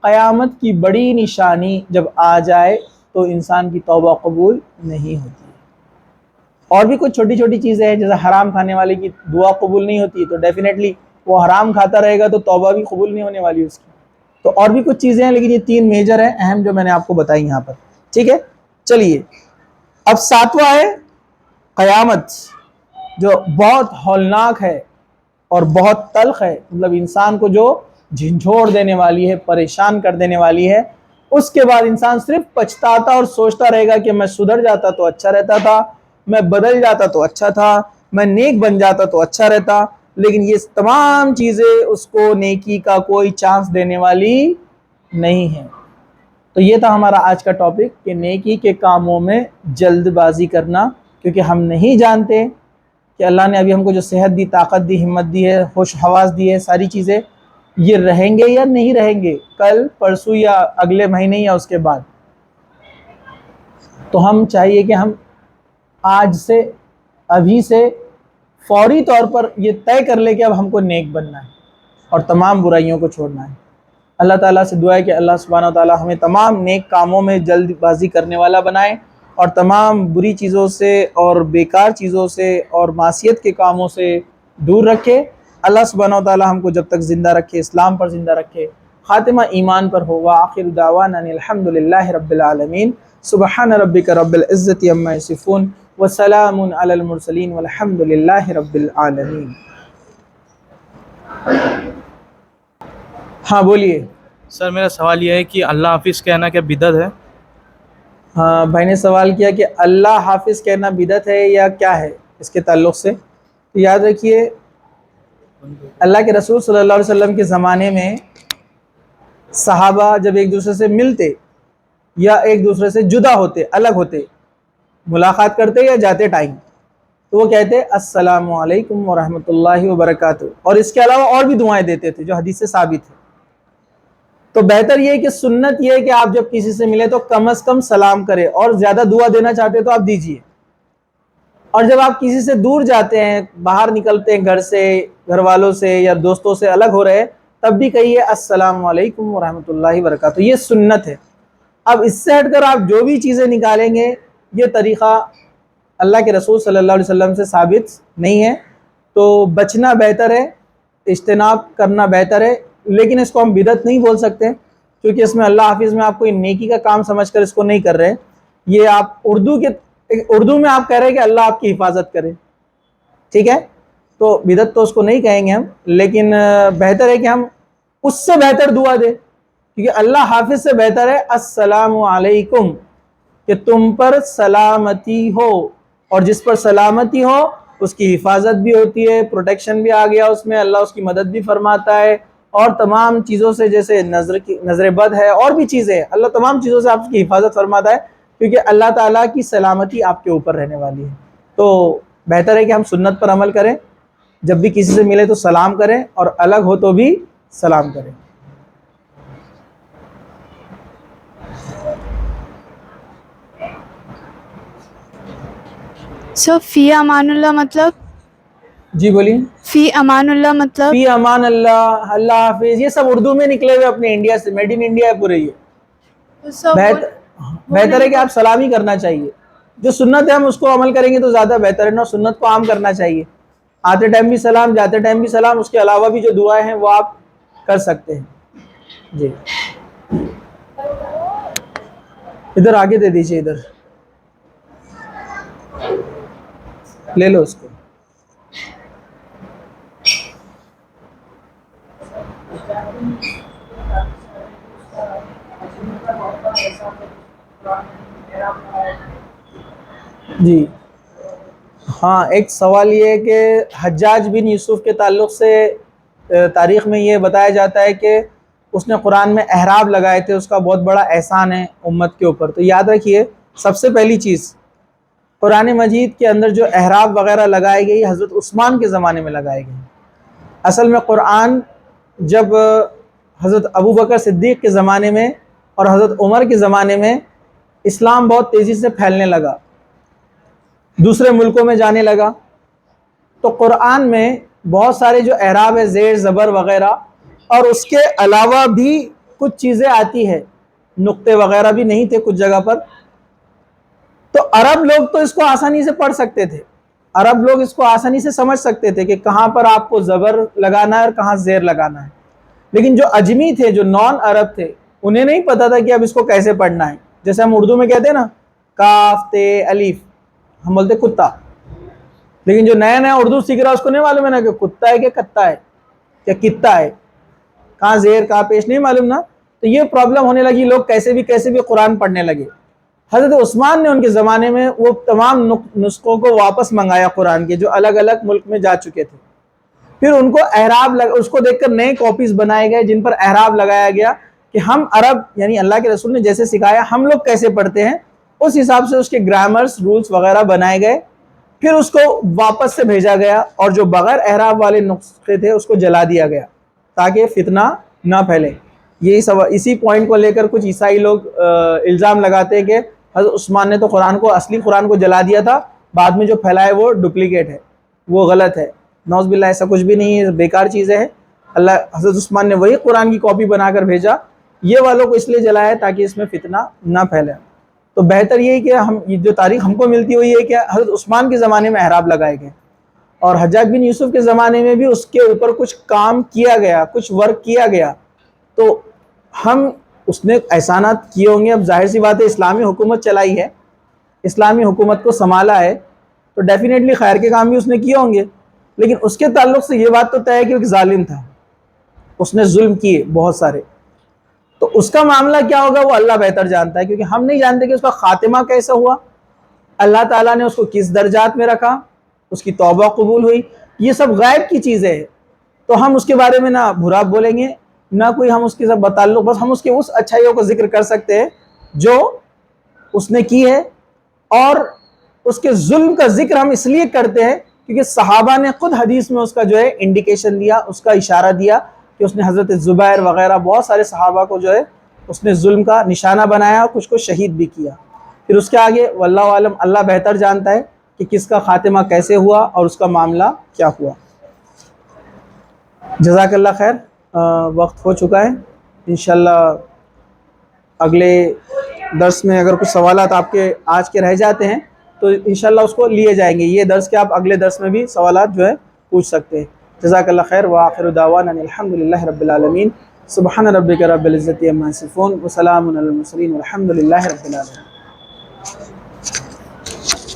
Speaker 1: قیامت کی بڑی نشانی جب آ جائے تو انسان کی توبہ قبول نہیں ہوتی. اور بھی کچھ چھوٹی چھوٹی چیزیں ہیں, جیسے حرام کھانے والے کی دعا قبول نہیں ہوتی, تو ڈیفینیٹلی وہ حرام کھاتا رہے گا تو توبہ بھی قبول نہیں ہونے والی اس کی. تو اور بھی کچھ چیزیں ہیں, لیکن یہ تین میجر ہیں اہم جو میں نے آپ کو بتائی یہاں پر. ٹھیک ہے, چلیے اب ساتواں ہے قیامت, جو بہت ہولناک ہے اور بہت تلخ ہے, مطلب انسان کو جو جھنجھوڑ دینے والی ہے, پریشان کر دینے والی ہے. اس کے بعد انسان صرف پچھتاتا اور سوچتا رہے گا کہ میں سدھر جاتا تو اچھا رہتا تھا, میں بدل جاتا تو اچھا تھا, میں نیک بن جاتا تو اچھا رہتا. لیکن یہ تمام چیزیں اس کو نیکی کا کوئی چانس دینے والی نہیں ہیں. تو یہ تھا ہمارا آج کا ٹاپک کہ نیکی کے کاموں میں جلد بازی کرنا, کیونکہ ہم نہیں جانتے کہ اللہ نے ابھی ہم کو جو صحت دی, طاقت دی, ہمت دی ہے, ہوش حواس دی ہے, ساری چیزیں یہ رہیں گے یا نہیں رہیں گے کل پرسوں یا اگلے مہینے یا اس کے بعد. تو ہم چاہیے کہ ہم آج سے, ابھی سے فوری طور پر یہ طے کر لے کہ اب ہم کو نیک بننا ہے اور تمام برائیوں کو چھوڑنا ہے. اللہ تعالیٰ سے دعا ہے کہ اللہ سبحانہ و تعالیٰ ہمیں تمام نیک کاموں میں جلد بازی کرنے والا بنائے اور تمام بری چیزوں سے اور بیکار چیزوں سے اور معصیت کے کاموں سے دور رکھے. اللہ سبحانہ و تعالیٰ ہم کو جب تک زندہ رکھے, اسلام پر زندہ رکھے, خاتمہ ایمان پر ہو. وآخر دعوانا الحمد للہ رب العالمین. سبحان ربک رب العزت عما یصفون وسلام علی المرسلین والحمد للہ رب العالمین. ہاں بولیے.
Speaker 2: سر میرا سوال یہ ہے کہ اللہ حافظ کہنا کیا بدعت ہے؟
Speaker 1: ہاں بھائی نے سوال کیا کہ اللہ حافظ کہنا بدعت ہے یا کیا ہے اس کے تعلق سے. تو یاد رکھیے اللہ کے رسول صلی اللہ علیہ وسلم کے زمانے میں صحابہ جب ایک دوسرے سے ملتے یا ایک دوسرے سے جدا ہوتے, الگ ہوتے, ملاقات کرتے یا جاتے ٹائم تو وہ کہتے السلام علیکم ورحمۃ اللہ وبرکاتہ، اور اس کے علاوہ اور بھی دعائیں دیتے تھے جو حدیث سے ثابت ہے۔ تو بہتر یہ ہے کہ سنت یہ ہے کہ آپ جب کسی سے ملے تو کم از کم سلام کرے، اور زیادہ دعا دینا چاہتے تو آپ دیجئے، اور جب آپ کسی سے دور جاتے ہیں، باہر نکلتے ہیں گھر سے، گھر والوں سے یا دوستوں سے الگ ہو رہے، تب بھی کہیے السلام علیکم ورحمۃ اللہ وبرکاتہ، یہ سنت ہے۔ اب اس سے ہٹ کر آپ جو بھی چیزیں نکالیں گے، یہ طریقہ اللہ کے رسول صلی اللہ علیہ وسلم سے ثابت نہیں ہے، تو بچنا بہتر ہے، اجتناب کرنا بہتر ہے، لیکن اس کو ہم بدعت نہیں بول سکتے کیونکہ اس میں اللہ حافظ میں آپ کوئی نیکی کا کام سمجھ کر اس کو نہیں کر رہے، یہ آپ اردو میں آپ کہہ رہے ہیں کہ اللہ آپ کی حفاظت کرے، ٹھیک ہے، تو بدعت تو اس کو نہیں کہیں گے ہم، لیکن بہتر ہے کہ ہم اس سے بہتر دعا دیں، کیونکہ اللہ حافظ سے بہتر ہے السلام علیکم، کہ تم پر سلامتی ہو، اور جس پر سلامتی ہو اس کی حفاظت بھی ہوتی ہے، پروٹیکشن بھی آ گیا اس میں، اللہ اس کی مدد بھی فرماتا ہے، اور تمام چیزوں سے، جیسے نظر بد ہے اور بھی چیزیں، اللہ تمام چیزوں سے آپ کی حفاظت فرماتا ہے، کیونکہ اللہ تعالیٰ کی سلامتی آپ کے اوپر رہنے والی ہے۔ تو بہتر ہے کہ ہم سنت پر عمل کریں، جب بھی کسی سے ملے تو سلام کریں، اور الگ ہو تو بھی سلام کریں۔
Speaker 3: سو فی امان اللہ مطلب؟
Speaker 1: جی بولیے۔
Speaker 3: فی امان اللہ مطلب؟
Speaker 1: فی امان اللہ، اللہ حافظ، یہ سب اردو میں نکلے ہوئے اپنے انڈیا سے، میڈ ان انڈیا ہے پورے۔ یہ بہتر ہے کہ آپ سلام ہی کرنا چاہیے، جو سنت ہے ہم اس کو عمل کریں گے تو زیادہ بہتر ہے نا، سنت کو عام کرنا چاہیے، آتے ٹائم بھی سلام، جاتے ٹائم بھی سلام، اس کے علاوہ بھی جو دعائیں ہیں وہ آپ کر سکتے ہیں۔ جی ادھر آگے دے دیجئے، ادھر لے لو اس کو۔ جی ہاں، ایک سوال یہ ہے کہ حجاج بن یوسف کے تعلق سے تاریخ میں یہ بتایا جاتا ہے کہ اس نے قرآن میں احراب لگائے تھے، اس کا بہت بڑا احسان ہے امت کے اوپر۔ تو یاد رکھیے، سب سے پہلی چیز قرآن مجید کے اندر جو احراب وغیرہ لگائے گئی حضرت عثمان کے زمانے میں لگائے گئے۔ اصل میں قرآن جب حضرت ابوبکر صدیق کے زمانے میں اور حضرت عمر کے زمانے میں اسلام بہت تیزی سے پھیلنے لگا، دوسرے ملکوں میں جانے لگا، تو قرآن میں بہت سارے جو اعراب ہے، زیر زبر وغیرہ، اور اس کے علاوہ بھی کچھ چیزیں آتی ہے، نقطے وغیرہ بھی نہیں تھے کچھ جگہ پر، تو عرب لوگ تو اس کو آسانی سے پڑھ سکتے تھے، عرب لوگ اس کو آسانی سے سمجھ سکتے تھے کہ کہاں پر آپ کو زبر لگانا ہے اور کہاں زیر لگانا ہے، لیکن جو اجمی تھے، جو نان عرب تھے، انہیں نہیں پتا تھا کہ اب اس کو کیسے پڑھنا ہے۔ جیسے ہم اردو میں کہتے ہیں نا کاف تے الف، ہم بولتے کتا، لیکن جو نیا نیا اردو سیکھ رہا ہے اس کو نہیں معلوم ہے نا کہ کتا ہے کہ کتا ہے کہ کتا ہے، کہاں زیر کہاں پیش نہیں معلوم نا، تو یہ پرابلم ہونے لگی، لوگ کیسے بھی قرآن پڑھنے لگے۔ حضرت عثمان نے ان کے زمانے میں وہ تمام نسخوں کو واپس منگایا قرآن کے، جو الگ الگ ملک میں جا چکے تھے، پھر ان کو احراب اس کو دیکھ کر نئے کاپیز بنائے گئے جن پر احراب لگایا گیا کہ ہم عرب، یعنی اللہ کے رسول نے جیسے سکھایا ہم لوگ کیسے پڑھتے ہیں، اس حساب سے اس کے گرامرز، رولز وغیرہ بنائے گئے، پھر اس کو واپس سے بھیجا گیا، اور جو بغیر احراب والے نسخے تھے اس کو جلا دیا گیا تاکہ فتنہ نہ پھیلے۔ اسی پوائنٹ کو لے کر کچھ عیسائی لوگ الزام لگاتے ہیں کہ حضرت عثمان نے تو اصلی قرآن کو جلا دیا تھا، بعد میں جو پھیلا ہے وہ ڈپلیکیٹ ہے، وہ غلط ہے، نعوذ باللہ، ایسا کچھ بھی نہیں ہے، بیکار چیزیں ہیں۔ حضرت عثمان نے وہی قرآن کی کاپی بنا کر بھیجا، یہ والوں کو اس لیے جلایا ہے تاکہ اس میں فتنہ نہ پھیلے۔ تو بہتر یہی کہ جو تاریخ ہم کو ملتی ہوئی ہے کہ حضرت عثمان کے زمانے میں احراب لگائے گئے، اور حجاج بن یوسف کے زمانے میں بھی اس کے اوپر کچھ کام کیا گیا، کچھ ورک کیا گیا، تو ہم اس نے احسانات کیے ہوں گے۔ اب ظاہر سی بات ہے، اسلامی حکومت چلائی ہے، اسلامی حکومت کو سنبھالا ہے، تو ڈیفینیٹلی خیر کے کام بھی اس نے کیے ہوں گے، لیکن اس کے تعلق سے یہ بات تو طے ہے کہ وہ ایک ظالم تھا، اس نے ظلم کیے بہت سارے، تو اس کا معاملہ کیا ہوگا وہ اللہ بہتر جانتا ہے، کیونکہ ہم نہیں جانتے کہ اس کا خاتمہ کیسا ہوا، اللہ تعالیٰ نے اس کو کس درجات میں رکھا، اس کی توبہ قبول ہوئی، یہ سب غیب کی چیزیں ہیں، تو ہم اس کے بارے میں نہ برا بولیں گے، نہ کوئی ہم اس کے ساتھ بتعلق، بس ہم اس کے اچھائیوں کو ذکر کر سکتے ہیں جو اس نے کی ہے، اور اس کے ظلم کا ذکر ہم اس لیے کرتے ہیں کیونکہ صحابہ نے خود حدیث میں اس کا جو ہے انڈیکیشن دیا، اس کا اشارہ دیا کہ اس نے حضرت زبیر وغیرہ بہت سارے صحابہ کو جو ہے اس نے ظلم کا نشانہ بنایا اور کچھ کو شہید بھی کیا۔ پھر اس کے آگے واللہ عالم، اللہ بہتر جانتا ہے کہ کس کا خاتمہ کیسے ہوا اور اس کا معاملہ کیا ہوا۔ جزاک اللہ خیر، وقت ہو چکا ہے، انشاءاللہ اگلے درس میں اگر کچھ سوالات آپ کے آج کے رہ جاتے ہیں تو انشاءاللہ اس کو لیے جائیں گے، یہ درس کے آپ اگلے درس میں بھی سوالات جو ہے پوچھ سکتے ہیں۔ جزاک اللہ خیر، وآخر دعوانا الحمدللہ رب العالمین، سبحان ربک رب العزت عما یصفون وسلام علی المرسلین والحمد للہ رب العالمین۔